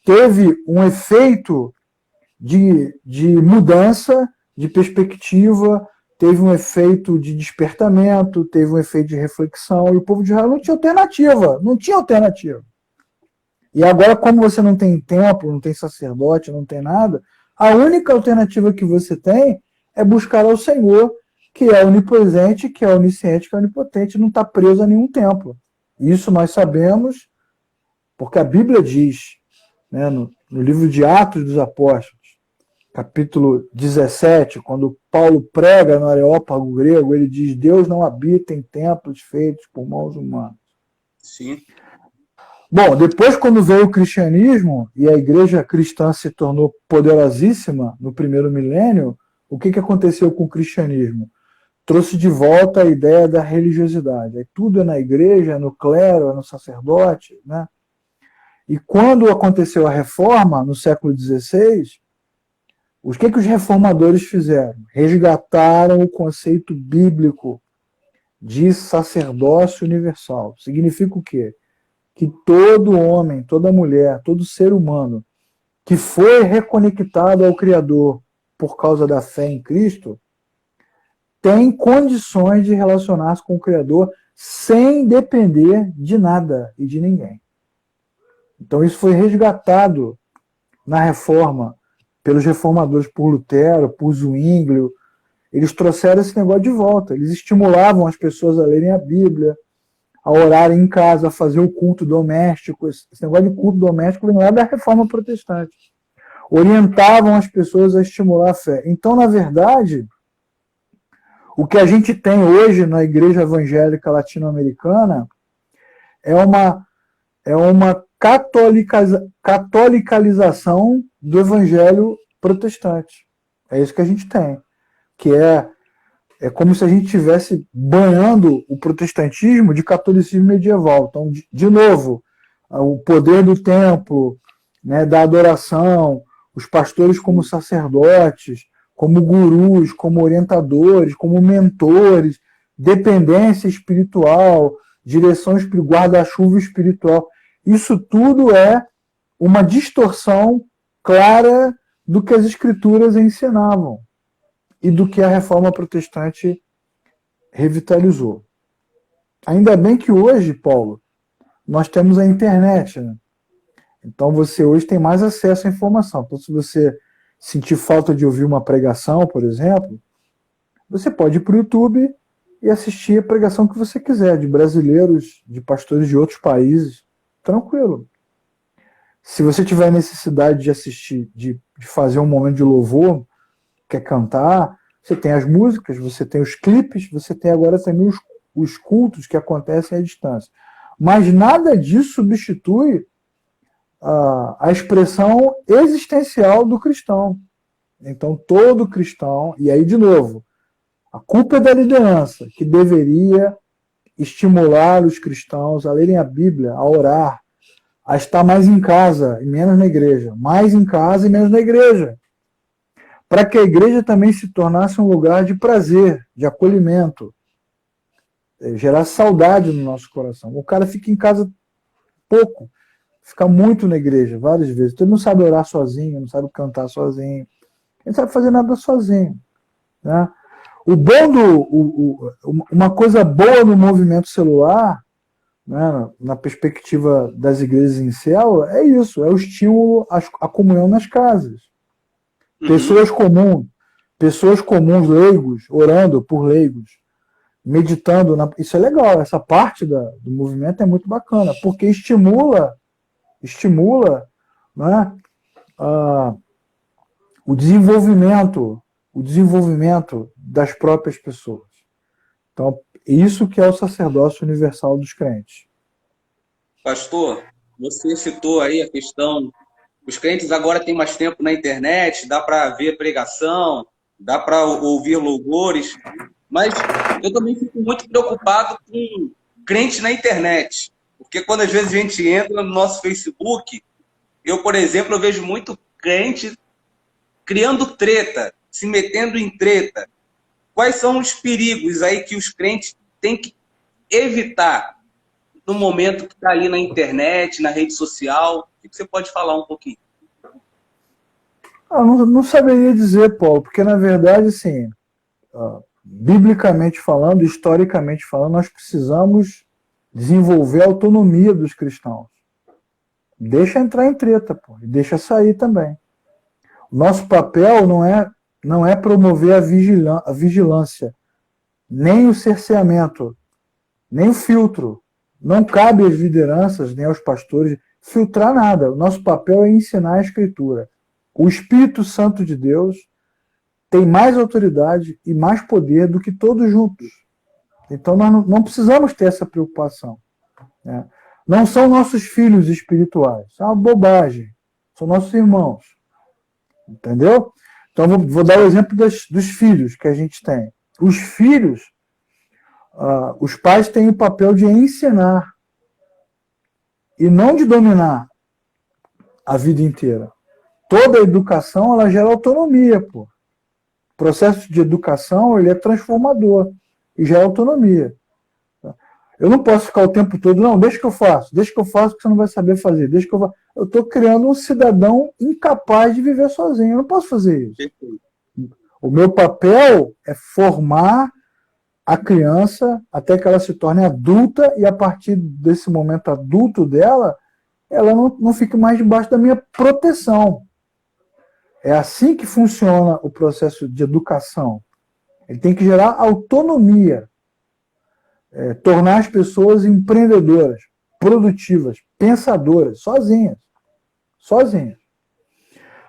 teve um efeito de mudança de perspectiva, teve um efeito de despertamento, teve um efeito de reflexão, e o povo de Israel não tinha alternativa, não tinha alternativa. E agora, como você não tem templo, não tem sacerdote, não tem nada, a única alternativa que você tem é buscar ao Senhor, que é onipresente, que é onisciente, que é onipotente, não está preso a nenhum templo. Isso nós sabemos, Porque a Bíblia diz, né, no livro de Atos dos Apóstolos, capítulo 17, quando Paulo prega no Areópago grego, ele diz: Deus não habita em templos feitos por mãos humanas. Sim. Bom, depois, quando veio o cristianismo e a igreja cristã se tornou poderosíssima no primeiro milênio, o que aconteceu com o cristianismo? Trouxe de volta a ideia da religiosidade. Aí tudo é na igreja, é no clero, é no sacerdote, né? E quando aconteceu a reforma, no século XVI, o que os reformadores fizeram? Resgataram o conceito bíblico de sacerdócio universal. Significa o quê? Que todo homem, toda mulher, todo ser humano que foi reconectado ao Criador por causa da fé em Cristo, tem condições de relacionar-se com o Criador sem depender de nada e de ninguém. Então isso foi resgatado na reforma pelos reformadores, por Lutero, por Zwinglio. Eles trouxeram esse negócio de volta. Eles estimulavam as pessoas a lerem a Bíblia, a orarem em casa, a fazer o culto doméstico. Esse negócio de culto doméstico vem lá da reforma protestante. Orientavam as pessoas a estimular a fé. Então, na verdade, o que a gente tem hoje na igreja evangélica latino-americana é uma catolicalização do evangelho protestante. É isso que a gente tem. Que é como se a gente estivesse banhando o protestantismo de catolicismo medieval. Então, de novo, o poder do templo, né, da adoração, os pastores como sacerdotes, como gurus, como orientadores, como mentores, dependência espiritual, direção espiritual, guarda-chuva espiritual. Isso tudo é uma distorção clara do que as escrituras ensinavam e do que a reforma protestante revitalizou. Ainda bem que hoje, Paulo, nós temos a internet, né? Então você hoje tem mais acesso à informação. Então, se você sentir falta de ouvir uma pregação, por exemplo, você pode ir para o YouTube e assistir a pregação que você quiser, de brasileiros, de pastores de outros países. Tranquilo. Se você tiver necessidade de assistir, de fazer um momento de louvor, quer cantar, você tem as músicas, você tem os clipes, você tem agora também os cultos que acontecem à distância. Mas nada disso substitui a expressão existencial do cristão. Então, todo cristão, e aí de novo, a culpa é da liderança, que deveria estimular os cristãos a lerem a Bíblia, a orar, a estar mais em casa e menos na igreja, mais em casa e menos na igreja, para que a igreja também se tornasse um lugar de prazer, de acolhimento, gerar saudade no nosso coração. O cara fica em casa pouco, fica muito na igreja, várias vezes. Então ele não sabe orar sozinho, não sabe cantar sozinho, ele não sabe fazer nada sozinho, né? Uma coisa boa no movimento celular, né, na perspectiva das igrejas em célula, é isso, é o estímulo à comunhão nas casas. Pessoas comuns, leigos, orando por leigos, meditando. Isso é legal, essa parte do movimento é muito bacana, porque estimula, né, o desenvolvimento das próprias pessoas. Então, isso que é o sacerdócio universal dos crentes. Pastor, você citou aí a questão, os crentes agora têm mais tempo na internet, dá para ver pregação, dá para ouvir louvores, mas eu também fico muito preocupado com crente na internet, porque quando às vezes a gente entra no nosso Facebook, eu, por exemplo, eu vejo muito crente criando treta, se metendo em treta. Quais são os perigos aí que os crentes têm que evitar no momento que está ali na internet, na rede social? O que você pode falar um pouquinho? Não saberia dizer, Paulo, porque na verdade, assim, biblicamente falando, historicamente falando, nós precisamos desenvolver a autonomia dos cristãos. Deixa entrar em treta, pô, e deixa sair também. O nosso papel não é promover a vigilância, nem o cerceamento, nem o filtro, Não cabe às lideranças, nem aos pastores, filtrar nada. O nosso papel é ensinar a Escritura. O Espírito Santo de Deus tem mais autoridade e mais poder do que todos juntos. Então nós não precisamos ter essa preocupação. Né? Não são nossos filhos espirituais. Isso é uma bobagem. São nossos irmãos. Entendeu? Então vou dar o exemplo dos filhos que a gente tem. Os filhos, os pais têm o papel de ensinar e não de dominar a vida inteira. Toda a educação ela gera autonomia, pô. O processo de educação ele é transformador e gera autonomia. Eu não posso ficar o tempo todo, não, deixa que eu faço que você não vai saber fazer, eu estou criando um cidadão incapaz de viver sozinho, eu não posso fazer isso. O meu papel é formar a criança até que ela se torne adulta e a partir desse momento adulto dela, ela não fique mais debaixo da minha proteção. É assim que funciona o processo de educação. Ele tem que gerar autonomia, tornar as pessoas empreendedoras, produtivas, pensadoras, sozinhas.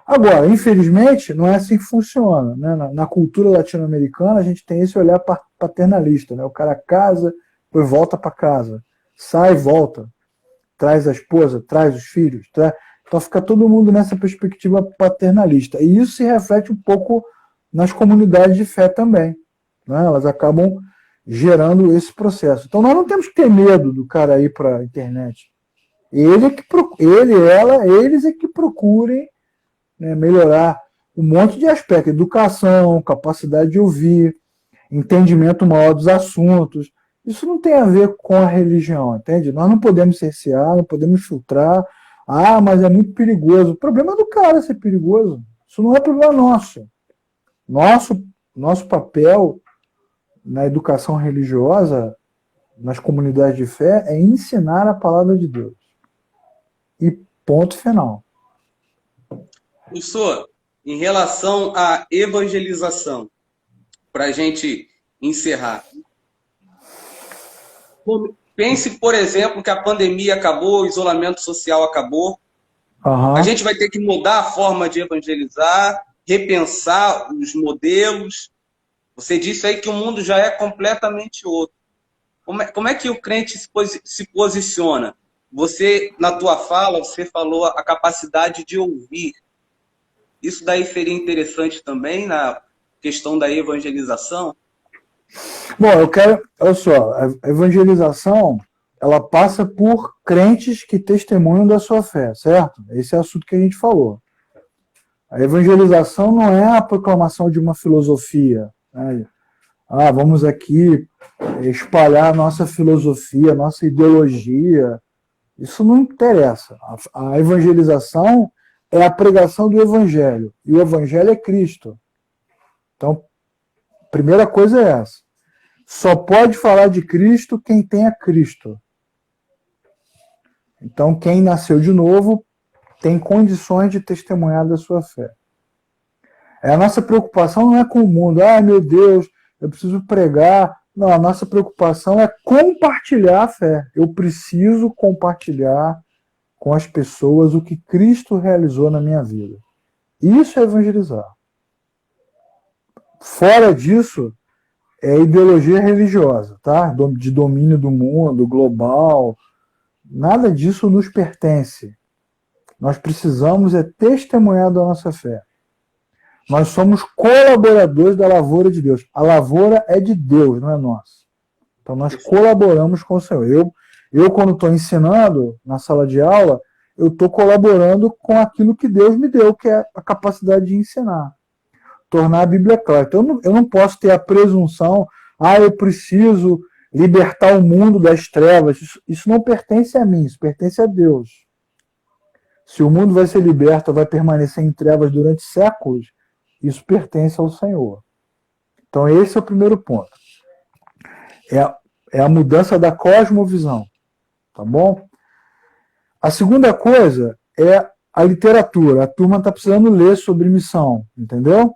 Agora, infelizmente, não é assim que funciona. Né? Na cultura latino-americana, a gente tem esse olhar paternalista. Né? O cara casa, depois volta para casa. Sai, volta. Traz a esposa, traz os filhos. Então fica todo mundo nessa perspectiva paternalista. E isso se reflete um pouco nas comunidades de fé também. Né? Elas acabam gerando esse processo. Então nós não temos que ter medo do cara ir para a internet. Eles é que procurem, né, melhorar um monte de aspectos. Educação, capacidade de ouvir, entendimento maior dos assuntos. Isso não tem a ver com a religião, entende? Nós não podemos cercear, não podemos filtrar. Mas é muito perigoso. O problema é do cara ser perigoso. Isso não é problema nosso. Nosso papel na educação religiosa, nas comunidades de fé, é ensinar a palavra de Deus. E ponto final. Professor, em relação à evangelização, para a gente encerrar, pense, por exemplo, que a pandemia acabou, o isolamento social acabou. A gente vai ter que mudar a forma de evangelizar, repensar os modelos. Você disse aí que o mundo já é completamente outro. Como é que o crente se posiciona? Você, na tua fala, você falou a capacidade de ouvir. Isso daí seria interessante também na questão da evangelização? Bom, olha só, a evangelização, ela passa por crentes que testemunham da sua fé, certo? Esse é o assunto que a gente falou. A evangelização não é a proclamação de uma filosofia, né? Vamos aqui espalhar a nossa filosofia, a nossa ideologia. Isso não interessa. A evangelização é a pregação do evangelho, e o evangelho é Cristo. Então, a primeira coisa é essa. Só pode falar de Cristo quem tem a Cristo. Então, quem nasceu de novo tem condições de testemunhar da sua fé. A nossa preocupação não é com o mundo. Meu Deus, eu preciso pregar. Não, a nossa preocupação é compartilhar a fé. Eu preciso compartilhar com as pessoas o que Cristo realizou na minha vida. Isso é evangelizar. Fora disso, é ideologia religiosa, tá? De domínio do mundo, global. Nada disso nos pertence. Nós precisamos testemunhar da nossa fé. Nós somos colaboradores da lavoura de Deus. A lavoura é de Deus, não é nossa. Então nós colaboramos com o Senhor. Eu quando estou ensinando na sala de aula, eu estou colaborando com aquilo que Deus me deu, que é a capacidade de ensinar. Tornar a Bíblia clara. Então eu não posso ter a presunção, eu preciso libertar o mundo das trevas. Isso não pertence a mim, isso pertence a Deus. Se o mundo vai ser liberto, vai permanecer em trevas durante séculos, isso pertence ao Senhor. Então esse é o primeiro ponto. É a mudança da cosmovisão. Tá bom? A segunda coisa é a literatura. A turma está precisando ler sobre missão, entendeu?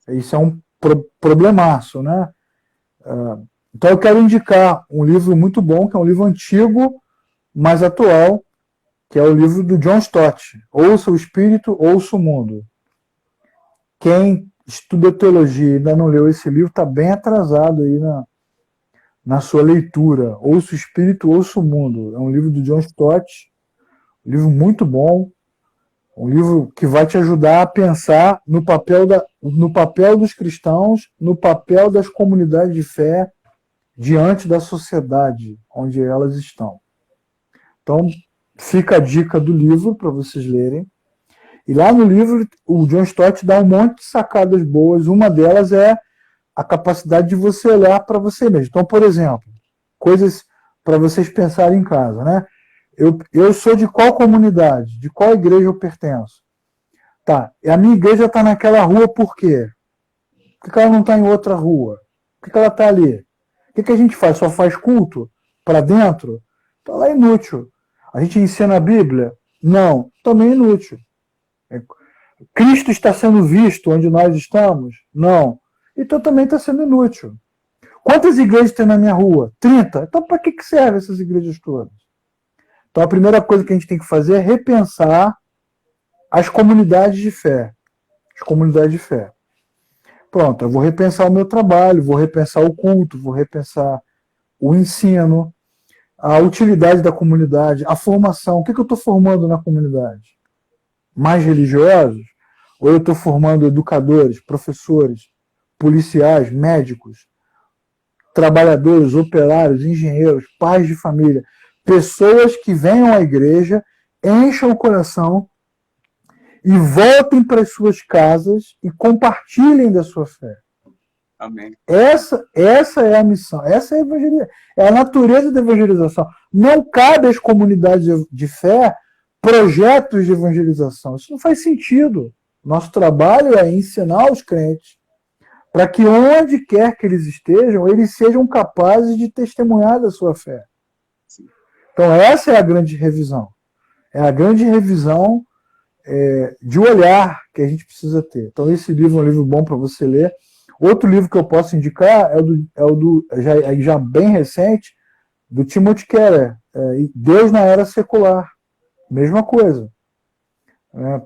Isso é um problemaço, né? Então eu quero indicar um livro muito bom, que é um livro antigo, mas atual, que é o livro do John Stott, Ouça o Espírito, Ouça o Mundo. Quem estuda teologia e ainda não leu esse livro está bem atrasado aí na sua leitura. Ouça o Espírito, Ouça o Mundo. É um livro do John Stott, um livro muito bom, um livro que vai te ajudar a pensar no papel dos cristãos, no papel das comunidades de fé diante da sociedade onde elas estão. Então, fica a dica do livro para vocês lerem. E lá no livro, o John Stott dá um monte de sacadas boas. Uma delas é a capacidade de você olhar para você mesmo. Então, por exemplo, coisas para vocês pensarem em casa, né? Eu sou de qual comunidade? De qual igreja eu pertenço? Tá, a minha igreja está naquela rua por quê? Por que ela não está em outra rua? Por que ela está ali? O que a gente faz? Só faz culto para dentro? Então ela é inútil. A gente ensina a Bíblia? Não, também é inútil. Cristo está sendo visto onde nós estamos? Não. Então também está sendo inútil. Quantas igrejas tem na minha rua? 30. Então para que servem essas igrejas todas? Então a primeira coisa que a gente tem que fazer é repensar as comunidades de fé. As comunidades de fé. Pronto, eu vou repensar o meu trabalho, vou repensar o culto, vou repensar o ensino, a utilidade da comunidade, a formação. O que eu estou formando na comunidade? Mais religiosos? Ou eu estou formando educadores, professores, policiais, médicos, trabalhadores, operários, engenheiros, pais de família, pessoas que venham à igreja, encham o coração e voltem para as suas casas e compartilhem da sua fé. Amém. Essa é a missão, essa é a evangelização, é a natureza da evangelização. Não cabe às comunidades de fé projetos de evangelização. Isso não faz sentido. Nosso trabalho é ensinar os crentes para que onde quer que eles estejam, eles sejam capazes de testemunhar da sua fé. Então essa é a grande revisão. É a grande revisão de olhar que a gente precisa ter. Então esse livro é um livro bom para você ler. Outro livro que eu posso indicar é o do já bem recente, do Timothy Keller, Deus na Era Secular. Mesma coisa.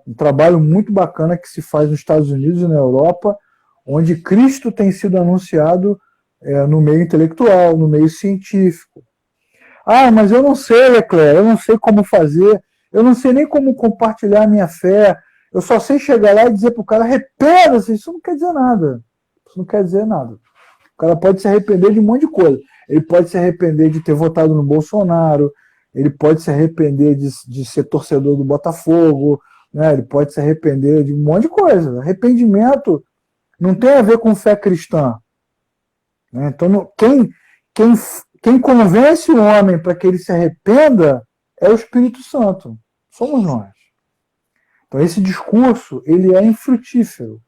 Um trabalho muito bacana que se faz nos Estados Unidos e na Europa, onde Cristo tem sido anunciado no meio intelectual, no meio científico. Ah, mas eu não sei, Leclerc, eu não sei como fazer, eu não sei nem como compartilhar a minha fé, eu só sei chegar lá e dizer para o cara, arrependa-se, isso não quer dizer nada. Isso não quer dizer nada. O cara pode se arrepender de um monte de coisa. Ele pode se arrepender de ter votado no Bolsonaro, ele pode se arrepender de ser torcedor do Botafogo, né? Ele pode se arrepender de um monte de coisa. Arrependimento não tem a ver com fé cristã. Né? Então, quem convence o homem para que ele se arrependa é o Espírito Santo. Somos nós. Então, esse discurso ele é infrutífero.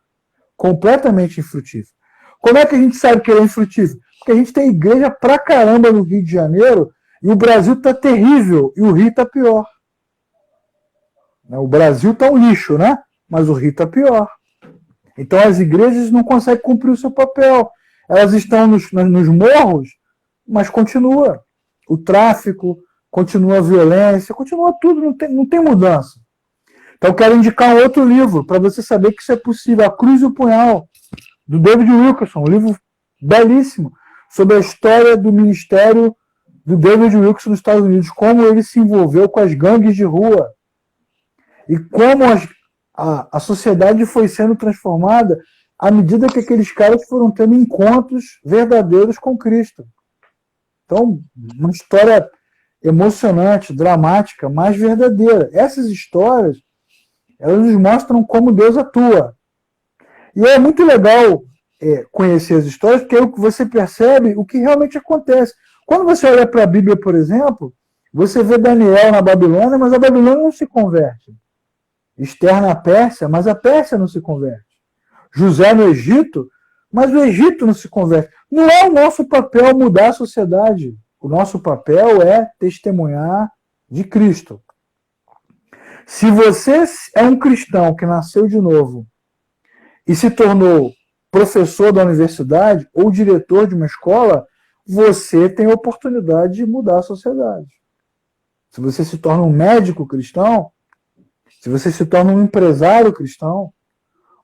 Completamente infrutífero. Como é que a gente sabe que ele é infrutífero? Porque a gente tem igreja pra caramba no Rio de Janeiro e o Brasil tá terrível e o Rio tá pior. O Brasil tá um lixo, né? Mas o Rio tá pior. Então as igrejas não conseguem cumprir o seu papel. Elas estão nos morros, mas continua o tráfico, continua a violência, continua tudo, não tem mudança. Então eu quero indicar um outro livro para você saber que isso é possível, A Cruz e o Punhal, do David Wilkerson, um livro belíssimo sobre a história do ministério do David Wilkerson nos Estados Unidos, como ele se envolveu com as gangues de rua e como a sociedade foi sendo transformada à medida que aqueles caras foram tendo encontros verdadeiros com Cristo. Então, uma história emocionante, dramática, mas verdadeira. Essas histórias, elas nos mostram como Deus atua. E é muito legal conhecer as histórias, porque aí você percebe o que realmente acontece. Quando você olha para a Bíblia, por exemplo, você vê Daniel na Babilônia, mas a Babilônia não se converte. Esther na Pérsia, mas a Pérsia não se converte. José no Egito, mas o Egito não se converte. Não é o nosso papel mudar a sociedade. O nosso papel é testemunhar de Cristo. Se você é um cristão que nasceu de novo e se tornou professor da universidade ou diretor de uma escola, você tem a oportunidade de mudar a sociedade. Se você se torna um médico cristão, se você se torna um empresário cristão,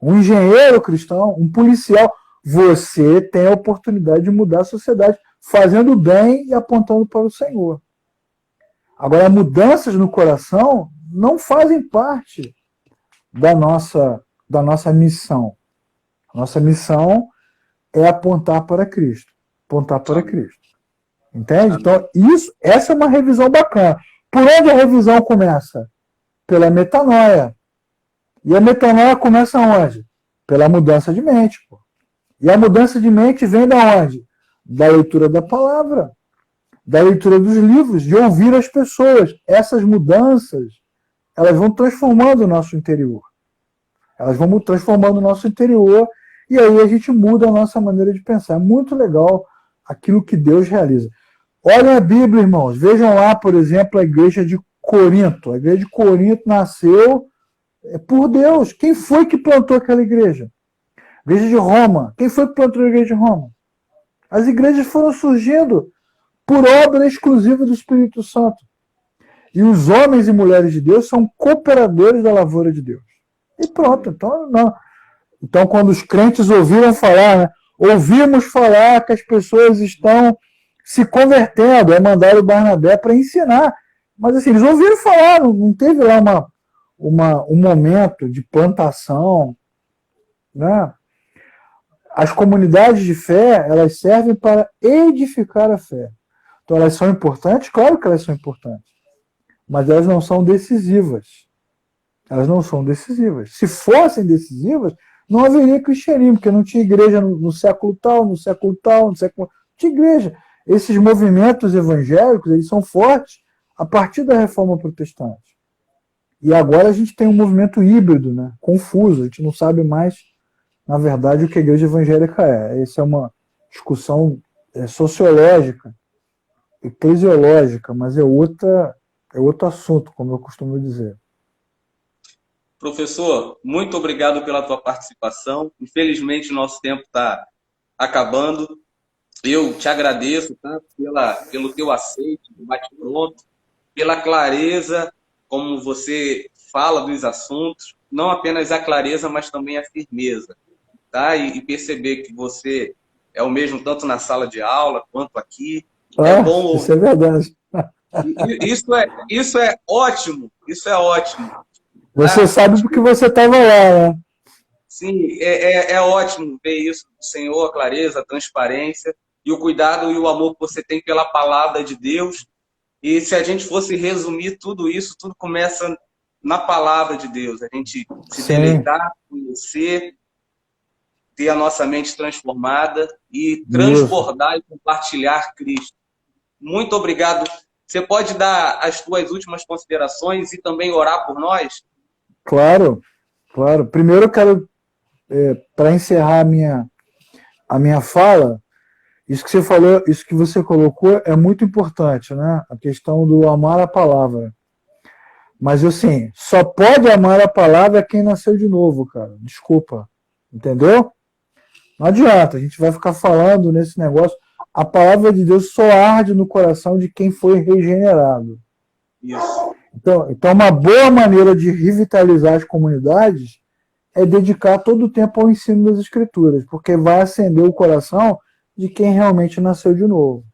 um engenheiro cristão, um policial, você tem a oportunidade de mudar a sociedade, fazendo bem e apontando para o Senhor. Agora, mudanças no coração não fazem parte da nossa missão. Nossa missão é apontar para Cristo. Apontar para Cristo. Entende? Então, essa é uma revisão bacana. Por onde a revisão começa? Pela metanoia. E a metanoia começa onde? Pela mudança de mente. Pô. E a mudança de mente vem da onde? Da leitura da palavra, da leitura dos livros, de ouvir as pessoas. Essas mudanças, elas vão transformando o nosso interior. Elas vão transformando o nosso interior e aí a gente muda a nossa maneira de pensar. É muito legal aquilo que Deus realiza. Olhem a Bíblia, irmãos. Vejam lá, por exemplo, a igreja de Corinto. A igreja de Corinto nasceu por Deus. Quem foi que plantou aquela igreja? A igreja de Roma. Quem foi que plantou a igreja de Roma? As igrejas foram surgindo por obra exclusiva do Espírito Santo. E os homens e mulheres de Deus são cooperadores da lavoura de Deus. E pronto. Então, quando os crentes ouviram falar, né, ouvimos falar que as pessoas estão se convertendo, é mandar o Barnabé para ensinar. Mas assim, eles ouviram falar, não teve lá um momento de plantação. Né? As comunidades de fé, elas servem para edificar a fé. Então elas são importantes? Claro que elas são importantes. Mas elas não são decisivas. Elas não são decisivas. Se fossem decisivas, não haveria cristianismo, porque não tinha igreja no século tal, no século tal, no século... Não tinha igreja. Esses movimentos evangélicos, eles são fortes a partir da Reforma Protestante. E agora a gente tem um movimento híbrido, né? Confuso. A gente não sabe mais, na verdade, o que a igreja evangélica é. Essa é uma discussão sociológica, eclesiológica, mas é outro assunto, como eu costumo dizer. Professor, muito obrigado pela tua participação. Infelizmente, o nosso tempo está acabando. Eu te agradeço, tá, pelo teu aceite, do bate-pronto, pela clareza como você fala dos assuntos, não apenas a clareza, mas também a firmeza, tá? E perceber que você é o mesmo tanto na sala de aula quanto aqui. É bom ouvir. Isso é verdade. Isso é ótimo, isso é ótimo. Você sabe porque você estava lá, né? Sim, é ótimo ver isso do Senhor, a clareza, a transparência e o cuidado e o amor que você tem pela palavra de Deus. E se a gente fosse resumir tudo isso, tudo começa na palavra de Deus. A gente se deleitar, conhecer, ter a nossa mente transformada e transbordar e compartilhar Cristo. Muito obrigado. Você pode dar as tuas últimas considerações e também orar por nós? Claro, claro. Primeiro eu quero, para encerrar a minha fala, isso que você falou, isso que você colocou é muito importante, né? A questão do amar a palavra. Mas assim, só pode amar a palavra quem nasceu de novo, cara. Desculpa. Entendeu? Não adianta, a gente vai ficar falando nesse negócio. A palavra de Deus só arde no coração de quem foi regenerado. Isso. Então, uma boa maneira de revitalizar as comunidades é dedicar todo o tempo ao ensino das Escrituras, porque vai acender o coração de quem realmente nasceu de novo.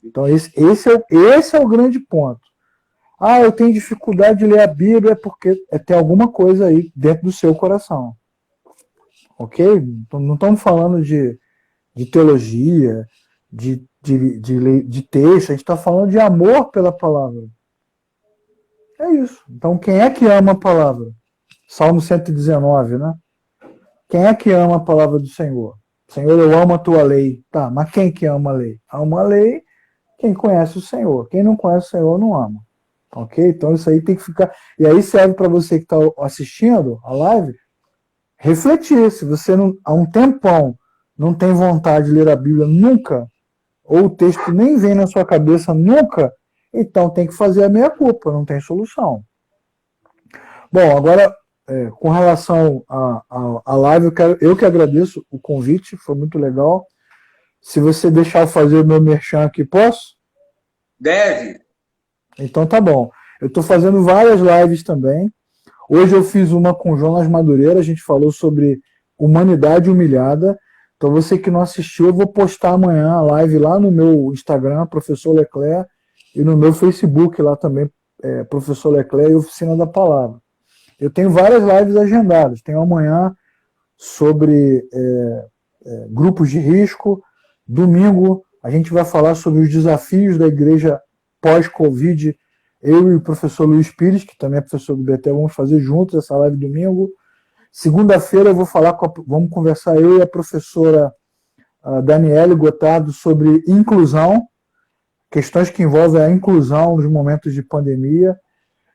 Então, esse é o grande ponto. Ah, eu tenho dificuldade de ler a Bíblia, é porque tem alguma coisa aí dentro do seu coração. Ok? Não estamos falando de teologia, de texto, a gente está falando de amor pela palavra. É isso. Então, quem é que ama a palavra? Salmo 119, né? Quem é que ama a palavra do Senhor? Senhor, eu amo a tua lei. Tá, mas quem que ama a lei? Ama a lei quem conhece o Senhor. Quem não conhece o Senhor não ama. Ok? Então isso aí tem que ficar... E aí serve para você que está assistindo a live, refletir. Se você não, há um tempão não tem vontade de ler a Bíblia nunca, ou o texto nem vem na sua cabeça nunca, então tem que fazer a meia-culpa, não tem solução. Bom, agora, com relação à live, eu que agradeço o convite, foi muito legal. Se você deixar eu fazer o meu merchan aqui, posso? Deve. Então tá bom. Eu estou fazendo várias lives também. Hoje eu fiz uma com o Jonas Madureira, a gente falou sobre humanidade humilhada. Então você que não assistiu, eu vou postar amanhã a live lá no meu Instagram, Professor Leclerc, e no meu Facebook lá também, Professor Leclerc e Oficina da Palavra. Eu tenho várias lives agendadas. Tenho amanhã sobre grupos de risco. Domingo a gente vai falar sobre os desafios da igreja pós-Covid. Eu e o professor Luiz Pires, que também é professor do Betel, vamos fazer juntos essa live domingo. Segunda-feira eu vou falar vamos conversar eu e a professora Daniele Gotardo sobre inclusão, questões que envolvem a inclusão nos momentos de pandemia.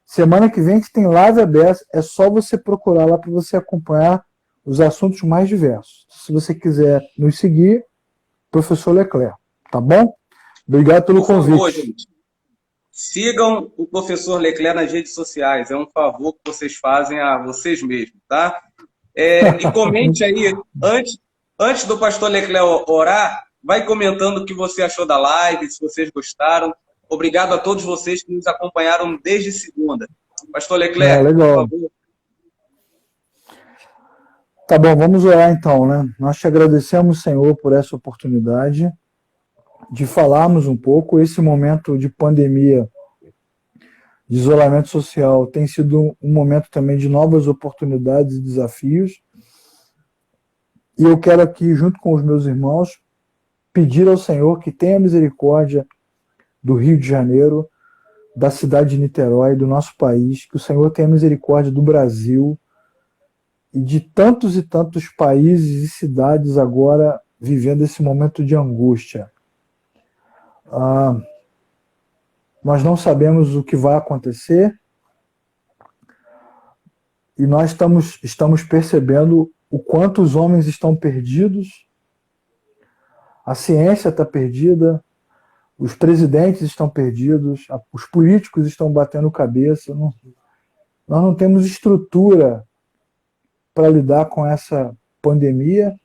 Semana que vem a gente tem live aberta, é só você procurar lá para você acompanhar os assuntos mais diversos. Se você quiser nos seguir, Professor Leclerc, tá bom? Obrigado pelo convite. Por favor, gente, sigam o Professor Leclerc nas redes sociais, é um favor que vocês fazem a vocês mesmos, tá? E comente aí, antes do Pastor Leclerc orar, vai comentando o que você achou da live, se vocês gostaram. Obrigado a todos vocês que nos acompanharam desde segunda. Pastor Leclerc, legal. por favor. Tá bom, vamos orar então, né? Nós te agradecemos, Senhor, por essa oportunidade de falarmos um pouco. Esse momento de pandemia, de isolamento social, tem sido um momento também de novas oportunidades e desafios. E eu quero aqui, junto com os meus irmãos, pedir ao Senhor que tenha misericórdia do Rio de Janeiro, da cidade de Niterói, do nosso país, que o Senhor tenha misericórdia do Brasil e de tantos e tantos países e cidades agora vivendo esse momento de angústia. Nós não sabemos o que vai acontecer e nós estamos percebendo o quanto os homens estão perdidos, a ciência está perdida, os presidentes estão perdidos, os políticos estão batendo cabeça. Nós não temos estrutura para lidar com essa pandemia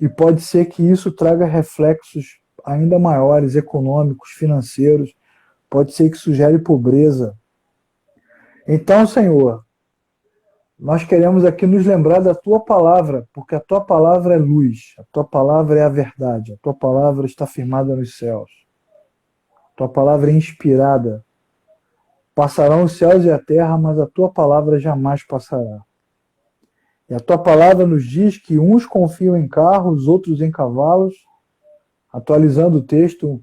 e pode ser que isso traga reflexos ainda maiores, econômicos, financeiros. Pode ser que isso gere pobreza. Então, Senhor, nós queremos aqui nos lembrar da Tua palavra, porque a Tua palavra é luz, a Tua palavra é a verdade, a Tua palavra está firmada nos céus. Tua palavra é inspirada. Passarão os céus e a terra, mas a tua palavra jamais passará. E a tua palavra nos diz que uns confiam em carros, outros em cavalos, atualizando o texto,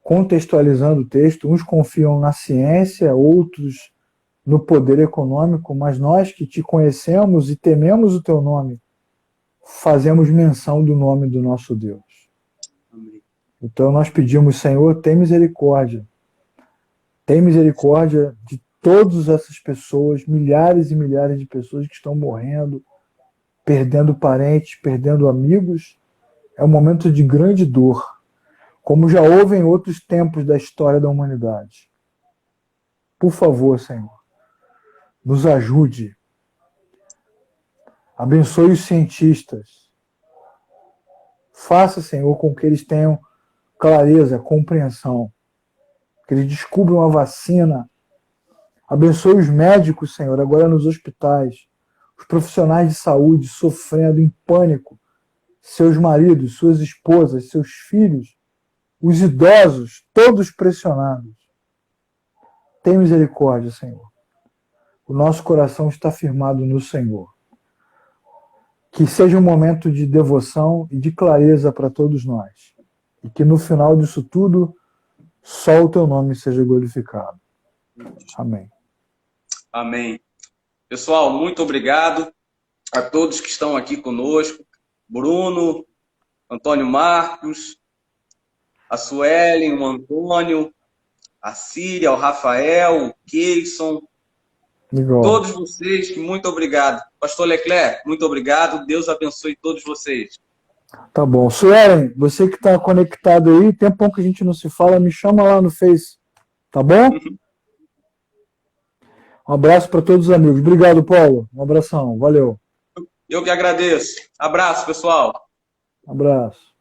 contextualizando o texto, uns confiam na ciência, outros no poder econômico, mas nós que te conhecemos e tememos o teu nome, fazemos menção do nome do nosso Deus. Então nós pedimos, Senhor, tem misericórdia. Tem misericórdia de todas essas pessoas, milhares e milhares de pessoas que estão morrendo, perdendo parentes, perdendo amigos. É um momento de grande dor, como já houve em outros tempos da história da humanidade. Por favor, Senhor, nos ajude. Abençoe os cientistas. Faça, Senhor, com que eles tenham clareza, compreensão, que eles descubram a vacina. Abençoe os médicos, Senhor, agora nos hospitais, os profissionais de saúde sofrendo em pânico, seus maridos, suas esposas, seus filhos, os idosos, todos pressionados. Tem misericórdia, Senhor. O nosso coração está firmado no Senhor. Que seja um momento de devoção e de clareza para todos nós. E que no final disso tudo, só o teu nome seja glorificado. Amém. Amém. Pessoal, muito obrigado a todos que estão aqui conosco. Bruno, Antônio Marcos, a Suelen, o Antônio, a Síria, o Rafael, o Keison. Igual. Todos vocês, muito obrigado. Pastor Leclerc, muito obrigado. Deus abençoe todos vocês. Tá bom. Suelen, você que está conectado aí, tem tempo que a gente não se fala, me chama lá no Face. Tá bom? Um abraço para todos os amigos. Obrigado, Paulo. Um abração. Valeu. Eu que agradeço. Abraço, pessoal. Abraço.